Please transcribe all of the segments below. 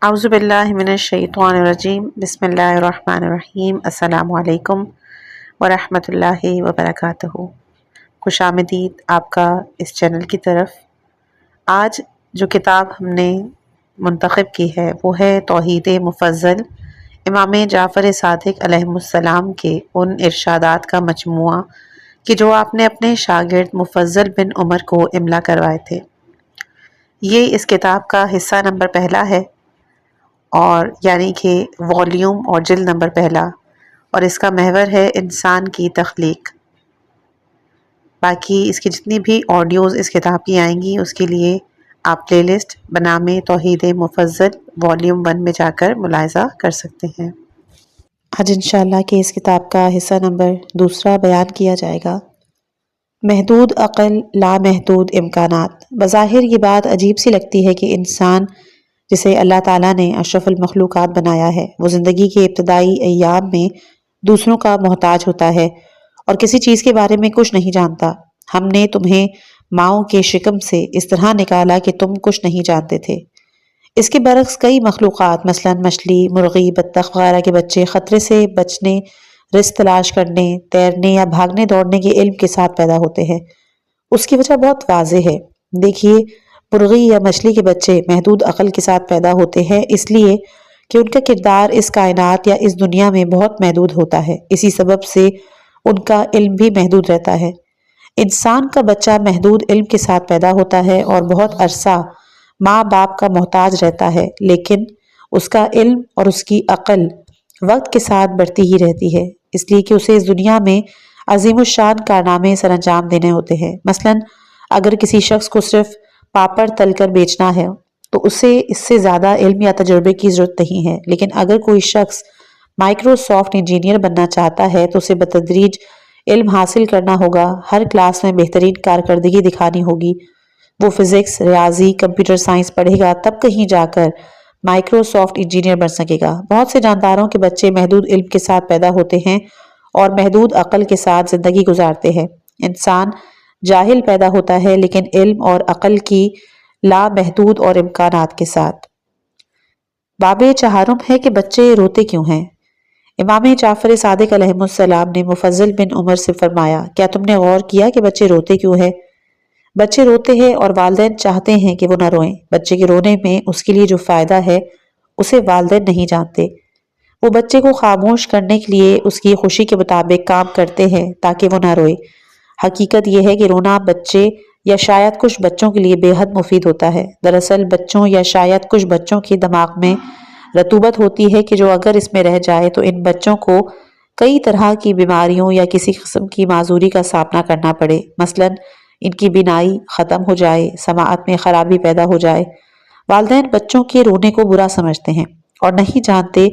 اعوذ باللہ من الشیطان الرجیم بسم اللہ الرحمن الرحیم السلام علیکم ورحمۃ اللہ وبرکاتہ۔ خوش آمدید آپ کا اس چینل کی طرف۔ آج جو کتاب ہم نے منتخب کی ہے وہ ہے توحید مفضل، امام جعفر صادق علیہ السلام کے ان ارشادات کا مجموعہ کہ جو آپ نے اپنے شاگرد مفضل بن عمر کو املا کروائے تھے۔ یہ اس کتاب کا حصہ نمبر پہلا ہے، اور یعنی کہ والیوم اور جلد نمبر پہلا، اور اس کا محور ہے انسان کی تخلیق۔ باقی اس کی جتنی بھی آڈیوز اس کتاب کی آئیں گی اس کے لیے آپ پلے لسٹ بنام توحید مفضل والیوم 1 میں جا کر ملاحظہ کر سکتے ہیں۔ آج انشاءاللہ کہ اس کتاب کا حصہ نمبر دوسرا بیان کیا جائے گا، محدود عقل لامحدود امکانات۔ بظاہر یہ بات عجیب سی لگتی ہے کہ انسان جسے اللہ تعالیٰ نے اشرف المخلوقات بنایا ہے، وہ زندگی کے ابتدائی ایام میں دوسروں کا محتاج ہوتا ہے اور کسی چیز کے بارے میں کچھ نہیں جانتا۔ ہم نے تمہیں ماؤں کے شکم سے اس طرح نکالا کہ تم کچھ نہیں جانتے تھے۔ اس کے برعکس کئی مخلوقات مثلاً مچھلی، مرغی، بطخ وغیرہ کے بچے خطرے سے بچنے، رزق تلاش کرنے، تیرنے یا بھاگنے دوڑنے کے علم کے ساتھ پیدا ہوتے ہیں۔ اس کی وجہ بہت واضح ہے۔ دیکھیے، مرغی یا مچھلی کے بچے محدود عقل کے ساتھ پیدا ہوتے ہیں اس لیے کہ ان کا کردار اس کائنات یا اس دنیا میں بہت محدود ہوتا ہے، اسی سبب سے ان کا علم بھی محدود رہتا ہے۔ انسان کا بچہ محدود علم کے ساتھ پیدا ہوتا ہے اور بہت عرصہ ماں باپ کا محتاج رہتا ہے، لیکن اس کا علم اور اس کی عقل وقت کے ساتھ بڑھتی ہی رہتی ہے، اس لیے کہ اسے اس دنیا میں عظیم الشان کارنامے سر انجام دینے ہوتے ہیں۔ مثلاً اگر کسی شخص کو صرف پاپڑ تل کر بیچنا ہے تو اسے اس سے زیادہ علم یا تجربے کی ضرورت نہیں ہے، لیکن اگر کوئی شخص مائکروسافٹ انجینئر بننا چاہتا ہے تو اسے بتدریج علم حاصل کرنا ہوگا، ہر کلاس میں بہترین کارکردگی دکھانی ہوگی۔ وہ فزکس، ریاضی، کمپیوٹر سائنس پڑھے گا تب کہیں جا کر مائکروسافٹ انجینئر بن سکے گا۔ بہت سے جانداروں کے بچے محدود علم کے ساتھ پیدا ہوتے ہیں اور محدود عقل کے ساتھ زندگی گزارتے ہیں۔ انسان جاہل پیدا ہوتا ہے لیکن علم اور عقل کی لامحدود اور امکانات کے ساتھ۔ باب چہارم ہے کہ بچے روتے کیوں ہیں۔ امام جعفر صادق علیہ السلام نے مفضل بن عمر سے فرمایا، کیا تم نے غور کیا کہ بچے روتے کیوں ہیں؟ بچے روتے ہیں اور والدین چاہتے ہیں کہ وہ نہ روئیں۔ بچے کے رونے میں اس کے لیے جو فائدہ ہے اسے والدین نہیں جانتے۔ وہ بچے کو خاموش کرنے کے لیے اس کی خوشی کے مطابق کام کرتے ہیں تاکہ وہ نہ روئے۔ حقیقت یہ ہے کہ رونا بچے یا شاید کچھ بچوں کے لیے بے حد مفید ہوتا ہے۔ دراصل بچوں یا شاید کچھ بچوں کے دماغ میں رطوبت ہوتی ہے کہ جو اگر اس میں رہ جائے تو ان بچوں کو کئی طرح کی بیماریوں یا کسی قسم کی معذوری کا سامنا کرنا پڑے۔ مثلاً ان کی بینائی ختم ہو جائے، سماعت میں خرابی پیدا ہو جائے۔ والدین بچوں کے رونے کو برا سمجھتے ہیں اور نہیں جانتے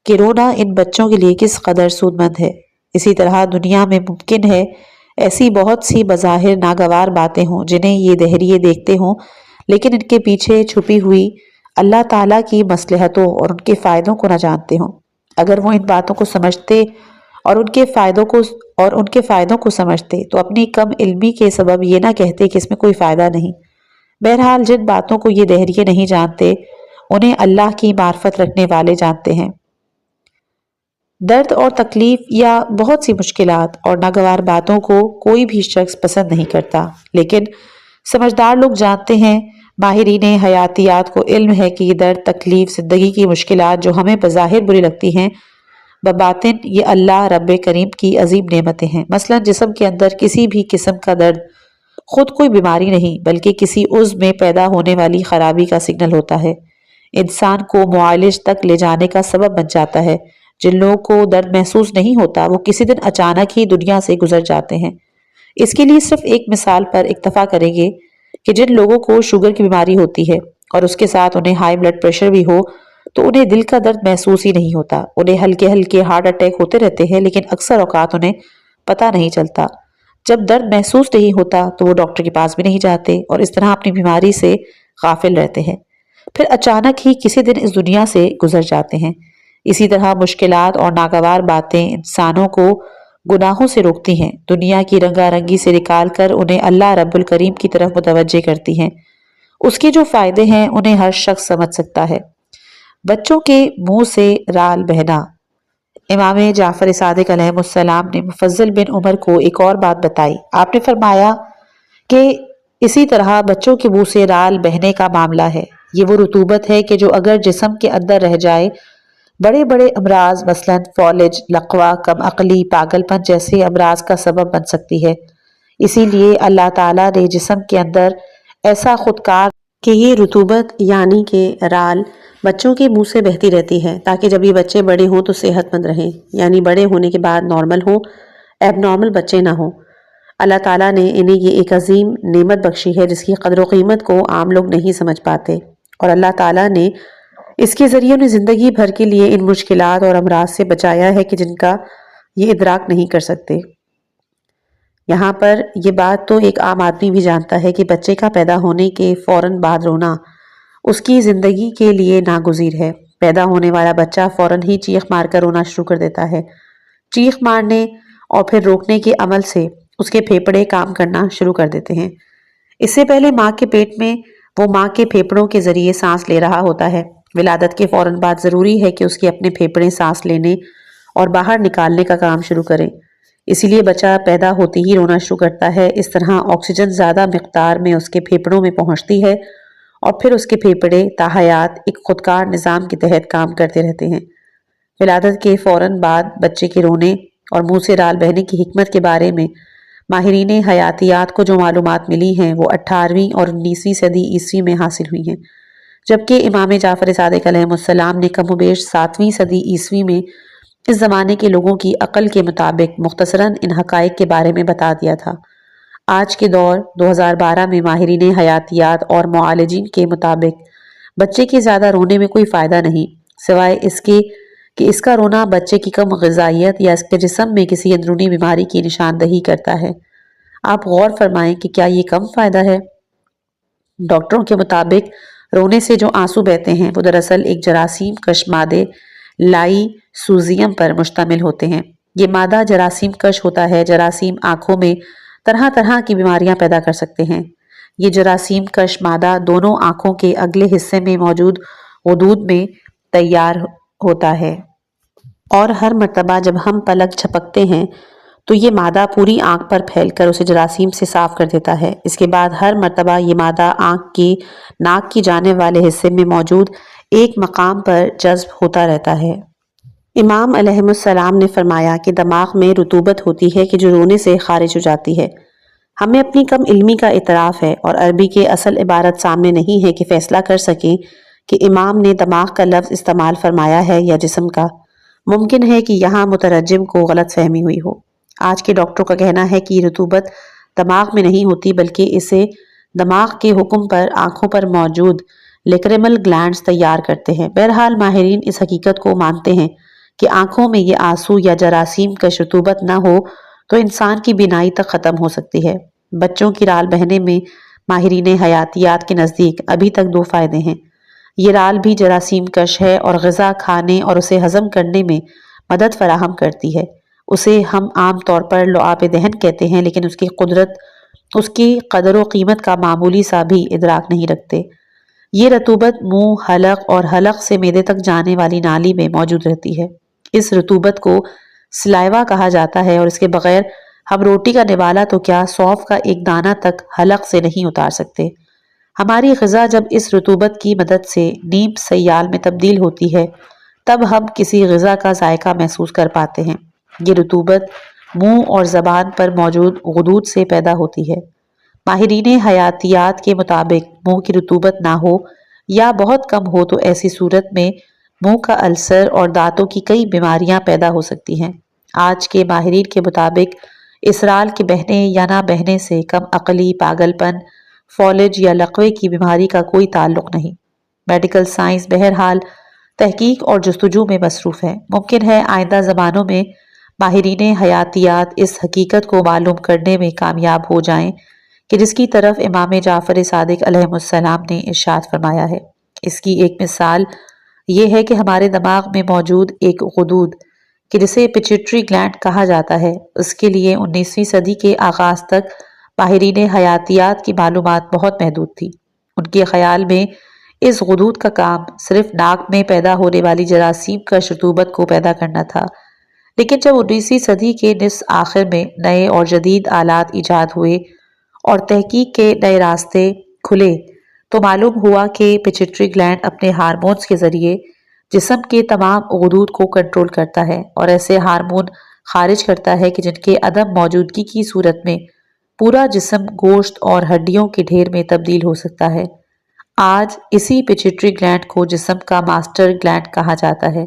کہ رونا ان بچوں کے لیے کس قدر سود مند ہے۔ اسی طرح دنیا میں ممکن ہے ایسی بہت سی بظاہر ناگوار باتیں ہوں جنہیں یہ دہریے دیکھتے ہوں، لیکن ان کے پیچھے چھپی ہوئی اللہ تعالیٰ کی مصلحتوں اور ان کے فائدوں کو نہ جانتے ہوں۔ اگر وہ ان باتوں کو سمجھتے اور ان کے فائدوں کو سمجھتے تو اپنی کم علمی کے سبب یہ نہ کہتے کہ اس میں کوئی فائدہ نہیں۔ بہرحال جن باتوں کو یہ دہریے نہیں جانتے انہیں اللہ کی معرفت رکھنے والے جانتے ہیں۔ درد اور تکلیف یا بہت سی مشکلات اور ناگوار باتوں کو کوئی بھی شخص پسند نہیں کرتا، لیکن سمجھدار لوگ جانتے ہیں، ماہرین حیاتیات کو علم ہے کہ یہ درد، تکلیف، زندگی کی مشکلات جو ہمیں بظاہر بری لگتی ہیں، بباطن یہ اللہ رب کریم کی عظیم نعمتیں ہیں۔ مثلا جسم کے اندر کسی بھی قسم کا درد خود کوئی بیماری نہیں بلکہ کسی عضو میں پیدا ہونے والی خرابی کا سگنل ہوتا ہے، انسان کو معالج تک لے جانے کا سبب بن جاتا ہے۔ جن لوگوں کو درد محسوس نہیں ہوتا وہ کسی دن اچانک ہی دنیا سے گزر جاتے ہیں۔ اس کے لیے صرف ایک مثال پر اکتفا کریں گے کہ جن لوگوں کو شوگر کی بیماری ہوتی ہے اور اس کے ساتھ انہیں ہائی بلڈ پریشر بھی ہو تو انہیں دل کا درد محسوس ہی نہیں ہوتا، انہیں ہلکے ہلکے ہارٹ اٹیک ہوتے رہتے ہیں لیکن اکثر اوقات انہیں پتہ نہیں چلتا۔ جب درد محسوس نہیں ہوتا تو وہ ڈاکٹر کے پاس بھی نہیں جاتے اور اس طرح اپنی بیماری سے غافل رہتے ہیں، پھر اچانک ہی کسی دن اس دنیا سے گزر جاتے ہیں۔ اسی طرح مشکلات اور ناگوار باتیں انسانوں کو گناہوں سے روکتی ہیں، دنیا کی رنگا رنگی سے نکال کر انہیں اللہ رب الکریم کی طرف متوجہ کرتی ہیں۔ اس کے جو فائدے ہیں انہیں ہر شخص سمجھ سکتا ہے۔ بچوں کے منہ سے رال بہنا۔ امام جعفر صادق علیہ السلام نے مفضل بن عمر کو ایک اور بات بتائی۔ آپ نے فرمایا کہ اسی طرح بچوں کے منہ سے رال بہنے کا معاملہ ہے۔ یہ وہ رطوبت ہے کہ جو اگر جسم کے اندر رہ جائے بڑے بڑے امراض مثلا فالج، لقوہ، کم عقلی، پاگل پن جیسے امراض کا سبب بن سکتی ہے۔ اسی لیے اللہ تعالیٰ نے جسم کے اندر ایسا خودکار کہ یہ رطوبت یعنی کہ رال بچوں کے منہ سے بہتی رہتی ہے تاکہ جب یہ بچے بڑے ہوں تو صحت مند رہیں، یعنی بڑے ہونے کے بعد نارمل ہوں، ایب نارمل بچے نہ ہوں۔ اللہ تعالیٰ نے انہیں یہ ایک عظیم نعمت بخشی ہے جس کی قدر و قیمت کو عام لوگ نہیں سمجھ پاتے، اور اللہ تعالیٰ نے اس کے ذریعے انہیں زندگی بھر کے لیے ان مشکلات اور امراض سے بچایا ہے کہ جن کا یہ ادراک نہیں کر سکتے۔ یہاں پر یہ بات تو ایک عام آدمی بھی جانتا ہے کہ بچے کا پیدا ہونے کے فوراً بعد رونا اس کی زندگی کے لیے ناگزیر ہے۔ پیدا ہونے والا بچہ فوراً ہی چیخ مار کر رونا شروع کر دیتا ہے۔ چیخ مارنے اور پھر روکنے کے عمل سے اس کے پھیپھڑے کام کرنا شروع کر دیتے ہیں۔ اس سے پہلے ماں کے پیٹ میں وہ ماں کے پھیپھڑوں کے ذریعے سانس لے رہا ہوتا ہے۔ ولادت کے فوراً بعد ضروری ہے کہ اس کے اپنے پھیپھڑے سانس لینے اور باہر نکالنے کا کام شروع کریں۔ اسی لیے بچہ پیدا ہوتے ہی رونا شروع کرتا ہے۔ اس طرح آکسیجن زیادہ مقدار میں اس کے پھیپھڑوں میں پہنچتی ہے اور پھر اس کے پھیپھڑے تاحیات ایک خودکار نظام کے تحت کام کرتے رہتے ہیں۔ ولادت کے فوراً بعد بچے کے رونے اور منہ سے رال بہنے کی حکمت کے بارے میں ماہرین حیاتیات کو جو معلومات ملی ہیں وہ 18ویں اور 19ویں صدی عیسوی میں حاصل ہوئی ہیں، جبکہ امام جعفر صادق علیہ السلام نے کم و بیش 7ویں صدی عیسوی میں اس زمانے کے لوگوں کی عقل کے مطابق مختصراً ان حقائق کے بارے میں بتا دیا تھا۔ آج کے دور 2012 میں ماہرین حیاتیات اور معالجین کے مطابق بچے کے زیادہ رونے میں کوئی فائدہ نہیں، سوائے اس کے کہ اس کا رونا بچے کی کم غذائیت یا اس کے جسم میں کسی اندرونی بیماری کی نشاندہی کرتا ہے۔ آپ غور فرمائیں کہ کیا یہ کم فائدہ ہے؟ ڈاکٹروں کے مطابق رونے سے جو آنسو بہتے ہیں وہ دراصل ایک جراثیم کش مادے لائی سوزیم پر مشتمل ہوتے ہیں۔ یہ مادہ جراثیم کش ہوتا ہے۔ جراثیم آنکھوں میں طرح طرح کی بیماریاں پیدا کر سکتے ہیں۔ یہ جراثیم کش مادہ دونوں آنکھوں کے اگلے حصے میں موجود غدود میں تیار ہوتا ہے، اور ہر مرتبہ جب ہم پلک جھپکتے ہیں تو یہ مادہ پوری آنکھ پر پھیل کر اسے جراثیم سے صاف کر دیتا ہے۔ اس کے بعد ہر مرتبہ یہ مادہ آنکھ کی ناک کی جانب والے حصے میں موجود ایک مقام پر جذب ہوتا رہتا ہے۔ امام علیہ السلام نے فرمایا کہ دماغ میں رطوبت ہوتی ہے کہ جو رونے سے خارج ہو جاتی ہے۔ ہمیں اپنی کم علمی کا اعتراف ہے اور عربی کے اصل عبارت سامنے نہیں ہے کہ فیصلہ کر سکیں کہ امام نے دماغ کا لفظ استعمال فرمایا ہے یا جسم کا۔ ممکن ہے کہ یہاں مترجم کو غلط فہمی ہوئی ہو۔ آج کے ڈاکٹروں کا کہنا ہے کہ یہ رطوبت دماغ میں نہیں ہوتی بلکہ اسے دماغ کے حکم پر آنکھوں پر موجود لیکریمل گلینڈز تیار کرتے ہیں۔ بہرحال ماہرین اس حقیقت کو مانتے ہیں کہ آنکھوں میں یہ آنسو یا جراثیم کش رطوبت نہ ہو تو انسان کی بینائی تک ختم ہو سکتی ہے۔ بچوں کی رال بہنے میں ماہرین حیاتیات کے نزدیک ابھی تک 2 فائدے ہیں۔ یہ رال بھی جراثیم کش ہے اور غذا کھانے اور اسے ہضم کرنے میں مدد فراہم کرتی ہے۔ اسے ہم عام طور پر لعاب دہن کہتے ہیں، لیکن اس کی قدر و قیمت کا معمولی سا بھی ادراک نہیں رکھتے۔ یہ رطوبت منہ، حلق اور حلق سے معدے تک جانے والی نالی میں موجود رہتی ہے۔ اس رطوبت کو سلائیوا کہا جاتا ہے اور اس کے بغیر ہم روٹی کا نوالا تو کیا سونف کا ایک دانہ تک حلق سے نہیں اتار سکتے۔ ہماری غذا جب اس رطوبت کی مدد سے نیم سیال میں تبدیل ہوتی ہے تب ہم کسی غذا کا ذائقہ محسوس کر پاتے ہیں۔ یہ رطوبت منہ اور زبان پر موجود غدود سے پیدا ہوتی ہے۔ ماہرین حیاتیات کے مطابق منہ کی رطوبت نہ ہو یا بہت کم ہو تو ایسی صورت میں منہ کا السر اور دانتوں کی کئی بیماریاں پیدا ہو سکتی ہیں۔ آج کے ماہرین کے مطابق اسرال کے بہنے یا نہ بہنے سے کم عقلی، پاگل پن، فالج یا لقوے کی بیماری کا کوئی تعلق نہیں۔ میڈیکل سائنس بہرحال تحقیق اور جستجو میں مصروف ہے۔ ممکن ہے آئندہ زمانوں میں ماہرین حیاتیات اس حقیقت کو معلوم کرنے میں کامیاب ہو جائیں کہ جس کی طرف امام جعفر صادق علیہ السلام نے ارشاد فرمایا ہے۔ اس کی ایک مثال یہ ہے کہ ہمارے دماغ میں موجود ایک غدود کہ جسے پچیٹری گلینڈ کہا جاتا ہے، اس کے لیے 19ویں صدی کے آغاز تک ماہرین حیاتیات کی معلومات بہت محدود تھی۔ ان کے خیال میں اس غدود کا کام صرف ناک میں پیدا ہونے والی جراثیم کا رطوبت کو پیدا کرنا تھا، لیکن جب 19ویں صدی کے نصف آخر میں نئے اور جدید آلات ایجاد ہوئے اور تحقیق کے نئے راستے کھلے تو معلوم ہوا کہ پچیٹری گلینڈ اپنے ہارمونز کے ذریعے جسم کے تمام غدود کو کنٹرول کرتا ہے اور ایسے ہارمون خارج کرتا ہے کہ جن کے عدم موجودگی کی صورت میں پورا جسم گوشت اور ہڈیوں کے ڈھیر میں تبدیل ہو سکتا ہے۔ آج اسی پچیٹری گلینڈ کو جسم کا ماسٹر گلینڈ کہا جاتا ہے۔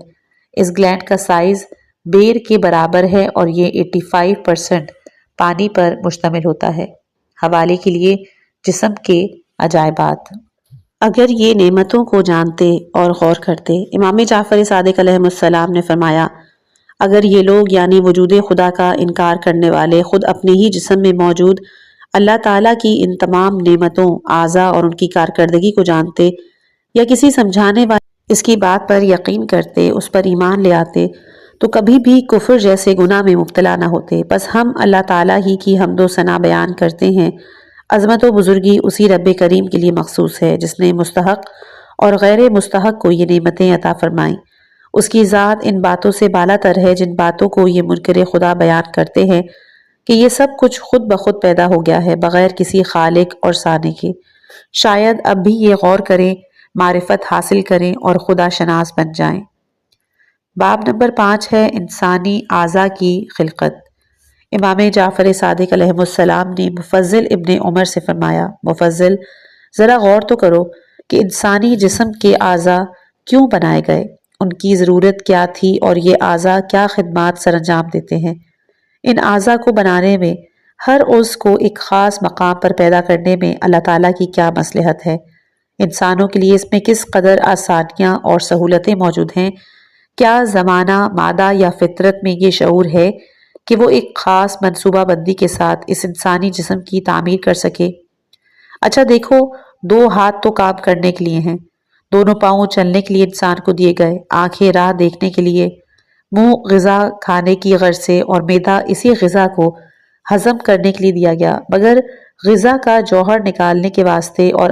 اس گلینڈ کا سائز بیر کے برابر ہے اور یہ 85% پانی پر مشتمل ہوتا ہے۔ حوالے کے لیے جسم کے عجائبات۔ اگر یہ نعمتوں کو جانتے اور غور کرتے، امام جعفر صادق علیہ السلام نے فرمایا، اگر یہ لوگ یعنی وجود خدا کا انکار کرنے والے خود اپنے ہی جسم میں موجود اللہ تعالیٰ کی ان تمام نعمتوں، اعضاء اور ان کی کارکردگی کو جانتے یا کسی سمجھانے والے اس کی بات پر یقین کرتے، اس پر ایمان لے آتے تو کبھی بھی کفر جیسے گناہ میں مبتلا نہ ہوتے۔ بس ہم اللہ تعالیٰ ہی کی حمد و ثنا بیان کرتے ہیں۔ عظمت و بزرگی اسی رب کریم کے لیے مخصوص ہے جس نے مستحق اور غیر مستحق کو یہ نعمتیں عطا فرمائیں۔ اس کی ذات ان باتوں سے بالا تر ہے جن باتوں کو یہ منکر خدا بیان کرتے ہیں کہ یہ سب کچھ خود بخود پیدا ہو گیا ہے بغیر کسی خالق اور صانع کے۔ شاید اب بھی یہ غور کریں، معرفت حاصل کریں اور خدا شناس بن جائیں۔ باب نمبر 5 ہے انسانی اعضاء کی خلقت۔ امام جعفر صادق علیہ السلام نے مفضل ابن عمر سے فرمایا، مفضل ذرا غور تو کرو کہ انسانی جسم کے اعضاء کیوں بنائے گئے، ان کی ضرورت کیا تھی اور یہ اعضاء کیا خدمات سر انجام دیتے ہیں۔ ان اعضاء کو بنانے میں، ہر عضو کو ایک خاص مقام پر پیدا کرنے میں اللہ تعالیٰ کی کیا مصلحت ہے، انسانوں کے لیے اس میں کس قدر آسانیاں اور سہولتیں موجود ہیں، کیا زمانہ، مادہ یا فطرت میں یہ شعور ہے کہ وہ ایک خاص منصوبہ بندی کے ساتھ اس انسانی جسم کی تعمیر کر سکے۔ اچھا دیکھو، 2 ہاتھ تو کام کرنے کے لیے ہیں، دونوں پاؤں چلنے کے لیے انسان کو دیے گئے، آنکھیں راہ دیکھنے کے لیے، منہ غذا کھانے کی غرض سے اور معدہ اسی غذا کو ہضم کرنے کے لیے دیا گیا، مگر غذا کا جوہر نکالنے کے واسطے اور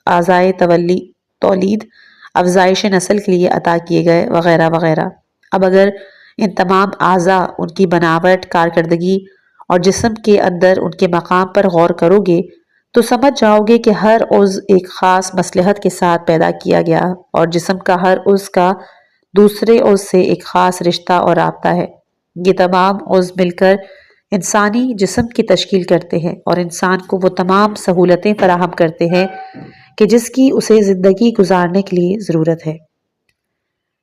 اعضائے تولید، افزائش نسل کے لیے عطا کیے گئے وغیرہ وغیرہ۔ اب اگر ان تمام اعضاء، ان کی بناوٹ، کارکردگی اور جسم کے اندر ان کے مقام پر غور کرو گے تو سمجھ جاؤ گے کہ ہر عضو ایک خاص مصلحت کے ساتھ پیدا کیا گیا اور جسم کا ہر عضو کا دوسرے عضو سے ایک خاص رشتہ اور رابطہ ہے۔ یہ تمام عضو مل کر انسانی جسم کی تشکیل کرتے ہیں اور انسان کو وہ تمام سہولتیں فراہم کرتے ہیں کہ جس کی اسے زندگی گزارنے کے لیے ضرورت ہے۔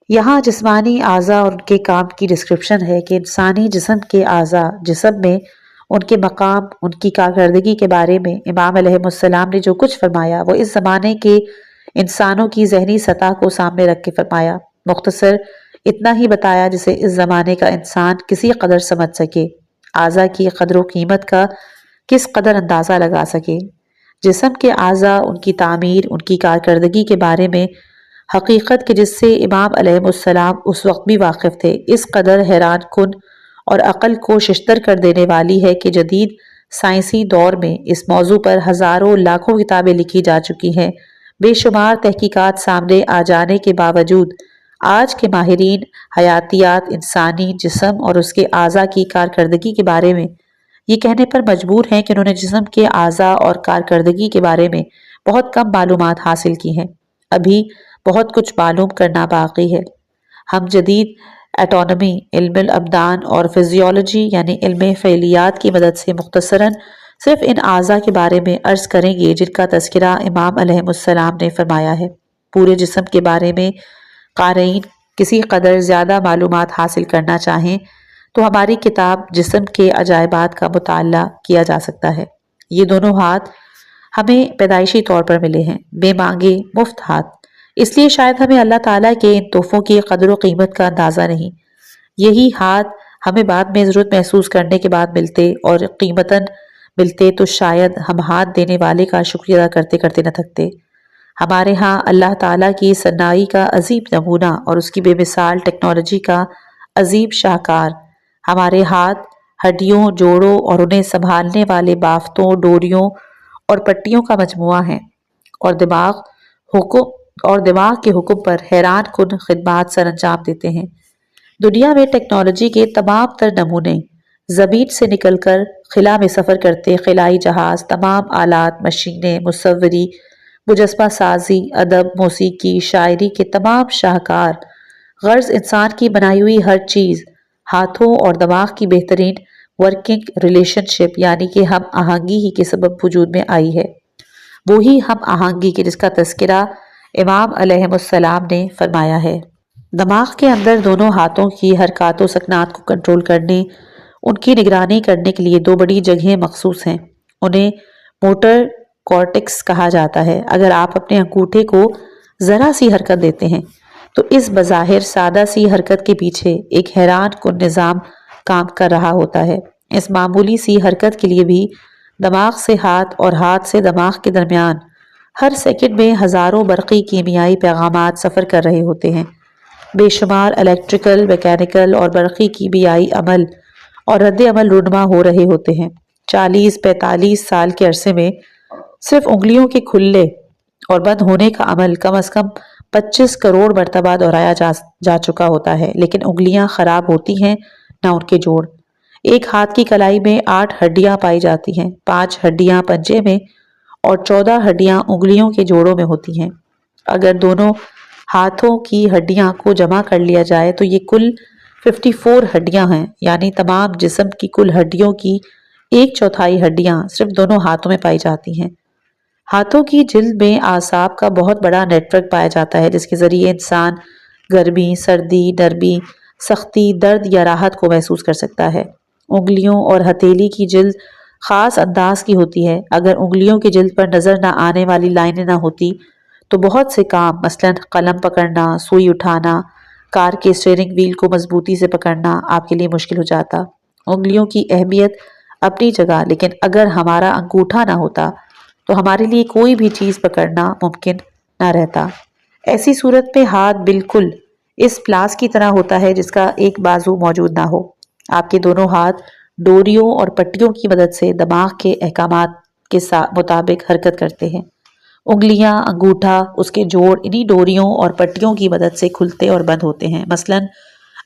یہاں جسمانی اعضاء اور ان کے کام کی ڈسکرپشن ہے کہ انسانی جسم کے اعضاء جسم میں ان کے مقام، ان کی کارکردگی کے بارے میں امام علیہ السلام نے جو کچھ فرمایا وہ اس زمانے کے انسانوں کی ذہنی سطح کو سامنے رکھ کے فرمایا، مختصر اتنا ہی بتایا جسے اس زمانے کا انسان کسی قدر سمجھ سکے، اعضاء کی قدر و قیمت کا کس قدر اندازہ لگا سکے۔ جسم کے اعضاء، ان کی تعمیر، ان کی کارکردگی کے بارے میں حقیقت کے جس سے امام علیہ السلام اس وقت بھی واقف تھے، اس قدر حیران کن اور عقل کو ششدر کر دینے والی ہے کہ جدید سائنسی دور میں اس موضوع پر ہزاروں لاکھوں کتابیں لکھی جا چکی ہیں، بے شمار تحقیقات سامنے آ جانے کے باوجود آج کے ماہرین حیاتیات انسانی جسم اور اس کے اعضاء کی کارکردگی کے بارے میں یہ کہنے پر مجبور ہیں کہ انہوں نے جسم کے اعضاء اور کارکردگی کے بارے میں بہت کم معلومات حاصل کی ہیں، ابھی بہت کچھ معلوم کرنا باقی ہے۔ ہم جدید ایٹانومی، علم الابدان اور فزیولوجی یعنی علم فعلیات کی مدد سے مختصراً صرف ان اعضاء کے بارے میں عرض کریں گے جن کا تذکرہ امام علیہ السلام نے فرمایا ہے۔ پورے جسم کے بارے میں قارئین کسی قدر زیادہ معلومات حاصل کرنا چاہیں تو ہماری کتاب جسم کے عجائبات کا مطالعہ کیا جا سکتا ہے۔ یہ دونوں ہاتھ ہمیں پیدائشی طور پر ملے ہیں، بے مانگے مفت ہاتھ، اس لیے شاید ہمیں اللہ تعالیٰ کے ان تحفوں کی قدر و قیمت کا اندازہ نہیں۔ یہی ہاتھ ہمیں بعد میں ضرورت محسوس کرنے کے بعد ملتے اور قیمتاً ملتے تو شاید ہم ہاتھ دینے والے کا شکریہ ادا کرتے کرتے نہ تھکتے۔ ہمارے ہاں اللہ تعالیٰ کی صناعی کا عظیم نمونہ اور اس کی بے مثال ٹیکنالوجی کا عظیم شاہکار ہمارے ہاتھ ہڈیوں، جوڑوں اور انہیں سنبھالنے والے بافتوں، ڈوریوں اور پٹیوں کا مجموعہ ہیں، اور دماغ کے حکم پر حیران کن خدمات سر انجام دیتے ہیں۔ دنیا میں ٹیکنالوجی کے تمام تر نمونے زمین سے نکل کر خلا میں سفر کرتے خلائی جہاز، تمام آلات، مشینیں، مصوری، مجسمہ سازی، ادب، موسیقی، شاعری کے تمام شاہکار، غرض انسان کی بنائی ہوئی ہر چیز ہاتھوں اور دماغ کی بہترین ورکنگ ریلیشن شپ یعنی کہ ہم آہنگی ہی کے سبب وجود میں آئی ہے۔ وہی ہم آہنگی کے جس کا تذکرہ امام علیہ السلام نے فرمایا ہے۔ دماغ کے اندر دونوں ہاتھوں کی حرکات و سکنات کو کنٹرول کرنے، ان کی نگرانی کرنے کے لیے دو بڑی جگہیں مخصوص ہیں۔ انہیں موٹر کارٹیکس کہا جاتا ہے۔ اگر آپ اپنے انگوٹھے کو ذرا سی حرکت دیتے ہیں تو اس بظاہر سادہ سی حرکت کے پیچھے ایک حیران کن نظام کام کر رہا ہوتا ہے۔ اس معمولی سی حرکت کے لیے بھی دماغ سے ہاتھ اور ہاتھ سے دماغ کے درمیان ہر سیکنڈ میں ہزاروں برقی کیمیائی پیغامات سفر کر رہے ہوتے ہیں۔ بے شمار الیکٹریکل، میکینیکل اور برقی کیمیائی عمل اور رد عمل رونما ہو رہے ہوتے ہیں۔ 40-45 سال کے عرصے میں صرف انگلیوں کے کھلنے اور بند ہونے کا عمل کم از کم 25 کروڑ مرتبہ دہرایا جا چکا ہوتا ہے، لیکن انگلیاں خراب ہوتی ہیں نہ ان کے جوڑ۔ ایک ہاتھ کی کلائی میں 8 ہڈیاں پائی جاتی ہیں، 5 ہڈیاں پنجے میں اور 14 ہڈیاں انگلیوں کے جوڑوں میں ہوتی ہیں۔ اگر دونوں ہاتھوں کی ہڈیاں کو جمع کر لیا جائے تو یہ کل 54 ہڈیاں ہیں، یعنی تمام جسم کی کل ہڈیوں کی 1/4 ہڈیاں صرف دونوں ہاتھوں میں پائی جاتی ہیں۔ ہاتھوں کی جلد میں اعصاب کا بہت بڑا نیٹ ورک پایا جاتا ہے جس کے ذریعے انسان گرمی، سردی، نرمی، سختی، درد یا راحت کو محسوس کر سکتا ہے۔ انگلیوں اور ہتھیلی کی جلد خاص انداز کی ہوتی ہے۔ اگر انگلیوں کی جلد پر نظر نہ آنے والی لائنیں نہ ہوتی تو بہت سے کام مثلاً قلم پکڑنا، سوئی اٹھانا، کار کے اسٹیئرنگ وہیل کو مضبوطی سے پکڑنا آپ کے لیے مشکل ہو جاتا۔ انگلیوں کی اہمیت اپنی جگہ، لیکن اگر ہمارا انگوٹھا نہ ہوتا تو ہمارے لیے کوئی بھی چیز پکڑنا ممکن نہ رہتا۔ ایسی صورت میں ہاتھ بالکل اس پلاس کی طرح ہوتا ہے جس کا ایک بازو موجود نہ ہو۔ آپ کے دونوں ہاتھ ڈوریوں اور پٹیوں کی مدد سے دماغ کے احکامات کے مطابق حرکت کرتے ہیں۔ انگلیاں، انگوٹھا، اس کے جوڑ انہی ڈوریوں اور پٹیوں کی مدد سے کھلتے اور بند ہوتے ہیں۔ مثلاً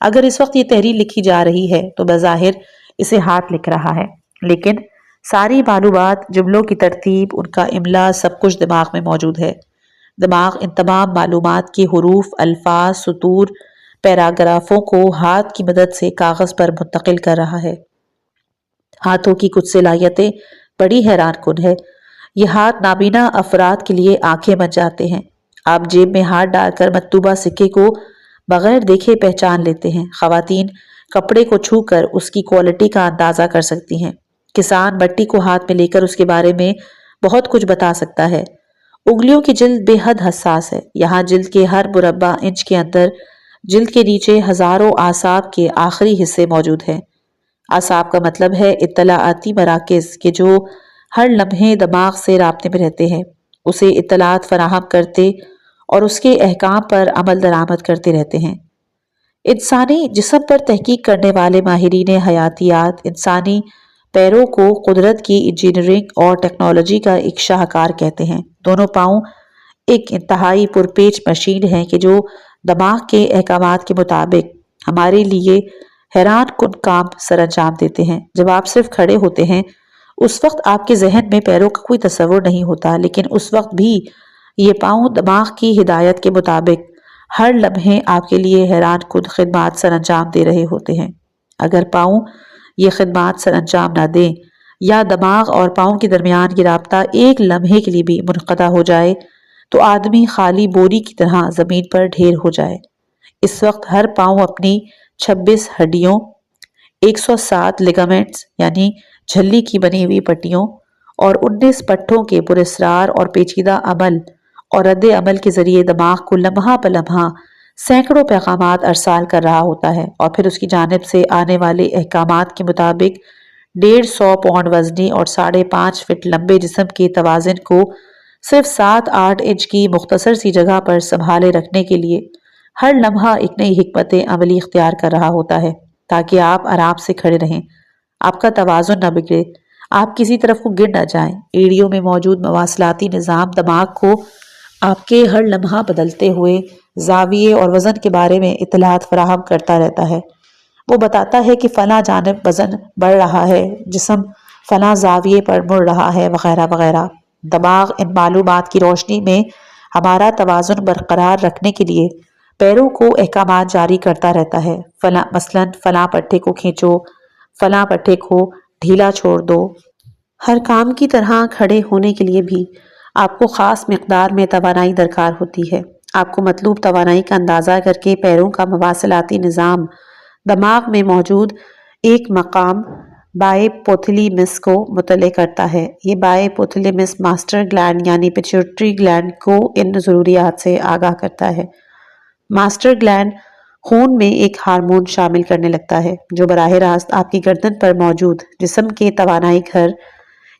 اگر اس وقت یہ تحریر لکھی جا رہی ہے تو بظاہر اسے ہاتھ لکھ رہا ہے، لیکن ساری معلومات، جملوں کی ترتیب، ان کا املا، سب کچھ دماغ میں موجود ہے۔ دماغ ان تمام معلومات کے حروف، الفاظ، سطور، پیراگرافوں کو ہاتھ کی مدد سے کاغذ پر منتقل کر رہا ہے۔ ہاتھوں کی کچھ صلاحیتیں بڑی حیران کن ہے۔ یہ ہاتھ نابینا افراد کے لیے آنکھیں بن جاتے ہیں۔ آپ جیب میں ہاتھ ڈال کر مکتوبہ سکے کو بغیر دیکھے پہچان لیتے ہیں۔ خواتین کپڑے کو چھو کر اس کی کوالٹی کا اندازہ کر سکتی ہیں۔ کسان مٹی کو ہاتھ میں لے کر اس کے بارے میں بہت کچھ بتا سکتا ہے۔ انگلیوں کی جلد بے حد حساس ہے۔ یہاں جلد کے ہر مربع انچ کے اندر جلد کے نیچے ہزاروں اعصاب کے آخری حصے موجود ہیں۔ اعصاب کا مطلب ہے اطلاعاتی مراکز کہ جو ہر لمحے دماغ سے رابطے میں رہتے ہیں، اسے اطلاعات فراہم کرتے اور اس کے احکام پر عمل درآمد کرتے رہتے ہیں۔ انسانی جسم پر تحقیق کرنے والے ماہرین حیاتیات انسانی پیروں کو قدرت کی انجینئرنگ اور ٹیکنالوجی کا ایک شاہکار کہتے ہیں۔ دونوں پاؤں ایک انتہائی پرپیچ مشین ہے کہ جو دماغ کے احکامات کے مطابق ہمارے لیے حیران کن کام سر انجام دیتے ہیں۔ جب آپ صرف کھڑے ہوتے ہیں اس وقت آپ کے ذہن میں پیروں کا کوئی تصور نہیں ہوتا، لیکن اس وقت بھی یہ پاؤں دماغ کی ہدایت کے مطابق ہر لمحے آپ کے لیے حیران کن خدمات سر انجام دے رہے ہوتے ہیں۔ اگر پاؤں یہ خدمات سر انجام نہ دیں یا دماغ اور پاؤں کے درمیان یہ رابطہ ایک لمحے کے لیے بھی منقطع ہو جائے تو آدمی خالی بوری کی طرح زمین پر ڈھیر ہو جائے۔ اس وقت ہر پاؤں اپنی 26 ہڈیوں، 107 لیگامنٹس یعنی جھلی کی بنی ہوئی پٹیوں اور 19 پٹھوں کے پراسرار اور پیچیدہ عمل اور رد عمل کے ذریعے دماغ کو لمحہ بہ لمحہ سینکڑوں پیغامات ارسال کر رہا ہوتا ہے، اور پھر اس کی جانب سے آنے والے احکامات کے مطابق 150 پاؤنڈ وزنی اور 5.5 فٹ لمبے جسم کے توازن کو صرف 7-8 انچ کی مختصر سی جگہ پر سنبھالے رکھنے کے لیے ہر لمحہ ایک نئی حکمت عملی اختیار کر رہا ہوتا ہے تاکہ آپ آرام سے کھڑے رہیں، آپ کا توازن نہ بگڑے، آپ کسی طرف کو گر نہ جائیں۔ ایڑیوں میں موجود مواصلاتی نظام دماغ کو آپ کے ہر لمحہ بدلتے ہوئے زاویے اور وزن کے بارے میں اطلاعات فراہم کرتا رہتا ہے۔ وہ بتاتا ہے کہ فلاں جانب وزن بڑھ رہا ہے، جسم فلاں زاویے پر مڑ رہا ہے، وغیرہ وغیرہ۔ دماغ ان معلومات کی روشنی میں ہمارا توازن برقرار رکھنے کے لیے پیروں کو احکامات جاری کرتا رہتا ہے۔ مثلاً فلاں پٹھے کو کھینچو، فلاں پٹھے کو ڈھیلا چھوڑ دو۔ ہر کام کی طرح کھڑے ہونے کے لیے بھی آپ کو خاص مقدار میں توانائی درکار ہوتی ہے۔ آپ کو مطلوب توانائی کا اندازہ کر کے پیروں کا مواصلاتی نظام دماغ میں موجود ایک مقام بائیپوتھیلیمس کو مطلع کرتا ہے۔ یہ بائیپوتھیلیمس ماسٹر گلینڈ یعنی پیچیوٹری گلینڈ کو ان ضروریات سے آگاہ کرتا ہے۔ ماسٹر گلینڈ خون میں ایک ہارمون شامل کرنے لگتا ہے جو براہ راست آپ کی گردن پر موجود جسم کے توانائی گھر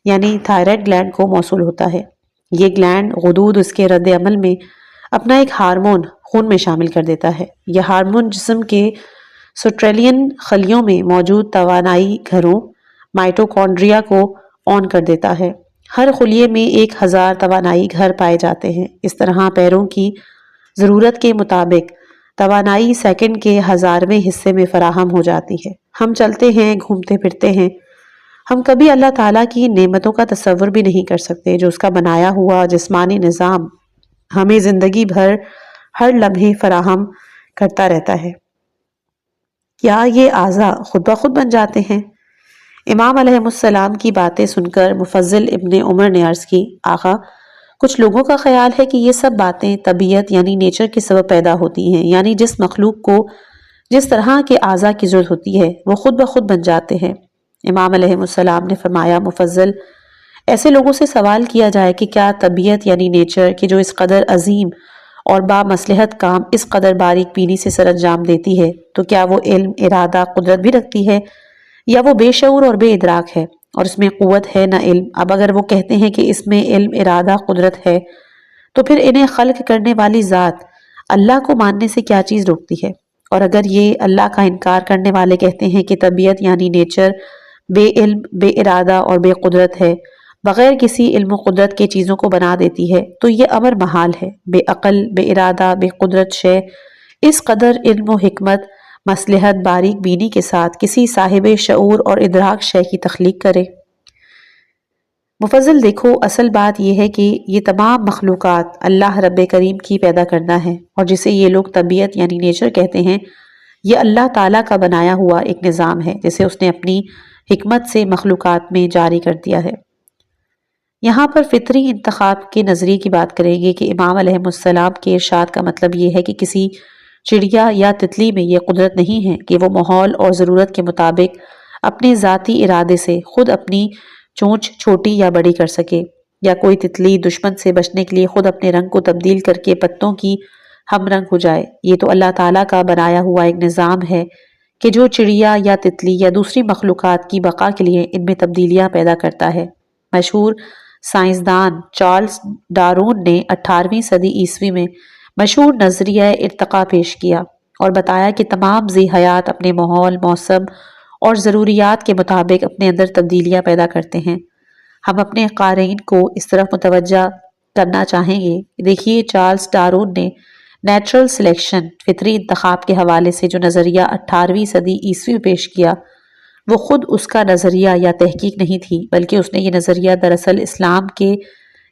یعنی تھائرائیڈ گلینڈ کو موصول ہوتا ہے۔ یہ گلینڈ غدود اس کے رد عمل میں اپنا ایک ہارمون خون میں شامل کر دیتا ہے۔ یہ ہارمون جسم کے سٹریلین خلیوں میں موجود توانائی گھروں مائٹوکونڈریا کو آن کر دیتا ہے۔ ہر خلیے میں 1000 توانائی گھر پائے جاتے ہیں۔ اس طرح پیروں کی ضرورت کے مطابق توانائی سیکنڈ کے 1000ویں حصے میں فراہم ہو جاتی ہے۔ ہم چلتے ہیں، گھومتے پھرتے ہیں۔ ہم کبھی اللہ تعالیٰ کی نعمتوں کا تصور بھی نہیں کر سکتے جو اس کا بنایا ہوا جسمانی نظام ہمیں زندگی بھر ہر لمحے فراہم کرتا رہتا ہے۔ کیا یہ اعضاء خود بخود بن جاتے ہیں؟ امام علیہ السلام کی باتیں سن کر مفضل ابن عمر نے عرض کی، آقا، کچھ لوگوں کا خیال ہے کہ یہ سب باتیں طبیعت یعنی نیچر کے سبب پیدا ہوتی ہیں، یعنی جس مخلوق کو جس طرح کے اعضاء کی ضرورت ہوتی ہے وہ خود بخود بن جاتے ہیں۔ امام علیہ السلام نے فرمایا، مفضل، ایسے لوگوں سے سوال کیا جائے کہ کیا طبیعت یعنی نیچر کہ جو اس قدر عظیم اور بامصلحت کام اس قدر باریک بینی سے سر انجام دیتی ہے تو کیا وہ علم، ارادہ، قدرت بھی رکھتی ہے یا وہ بے شعور اور بے ادراک ہے اور اس میں قوت ہے نہ علم؟ اب اگر وہ کہتے ہیں کہ اس میں علم، ارادہ، قدرت ہے تو پھر انہیں خلق کرنے والی ذات اللہ کو ماننے سے کیا چیز روکتی ہے؟ اور اگر یہ اللہ کا انکار کرنے والے کہتے ہیں کہ طبیعت یعنی نیچر بے علم، بے ارادہ اور بے قدرت ہے، بغیر کسی علم و قدرت کے چیزوں کو بنا دیتی ہے، تو یہ امر محال ہے۔ بے عقل، بے ارادہ، بے قدرت شے اس قدر علم و حکمت، مصلحت، باریک بینی کے ساتھ کسی صاحب شعور اور ادراک شے کی تخلیق کرے؟ مفضل، دیکھو، اصل بات یہ ہے کہ یہ تمام مخلوقات اللہ رب کریم کی پیدا کرنا ہے، اور جسے یہ لوگ طبیعت یعنی نیچر کہتے ہیں یہ اللہ تعالیٰ کا بنایا ہوا ایک نظام ہے جسے اس نے اپنی حکمت سے مخلوقات میں جاری کر دیا ہے۔ یہاں پر فطری انتخاب کے نظریے کی بات کریں گے کہ امام علیہ السلام کے ارشاد کا مطلب یہ ہے کہ کسی چڑیا یا تتلی میں یہ قدرت نہیں ہے کہ وہ ماحول اور ضرورت کے مطابق اپنے ذاتی ارادے سے خود اپنی چونچ چھوٹی یا بڑی کر سکے، یا کوئی تتلی دشمن سے بچنے کے لیے خود اپنے رنگ کو تبدیل کر کے پتوں کی ہم رنگ ہو جائے۔ یہ تو اللہ تعالیٰ کا بنایا ہوا ایک نظام ہے کہ جو چڑیا یا تتلی یا دوسری مخلوقات کی بقا کے لیے ان میں تبدیلیاں پیدا کرتا ہے۔ مشہور سائنسدان چارلس ڈارون نے 18ویں صدی عیسوی میں مشہور نظریہ ارتقاء پیش کیا اور بتایا کہ تمام ذی حیات اپنے ماحول، موسم اور ضروریات کے مطابق اپنے اندر تبدیلیاں پیدا کرتے ہیں۔ ہم اپنے قارئین کو اس طرف متوجہ کرنا چاہیں گے۔ دیکھیے، چارلس ڈارون نے نیچرل سلیکشن، فطری انتخاب کے حوالے سے جو نظریہ 18ویں صدی عیسوی میں پیش کیا، وہ خود اس کا نظریہ یا تحقیق نہیں تھی، بلکہ اس نے یہ نظریہ دراصل اسلام کے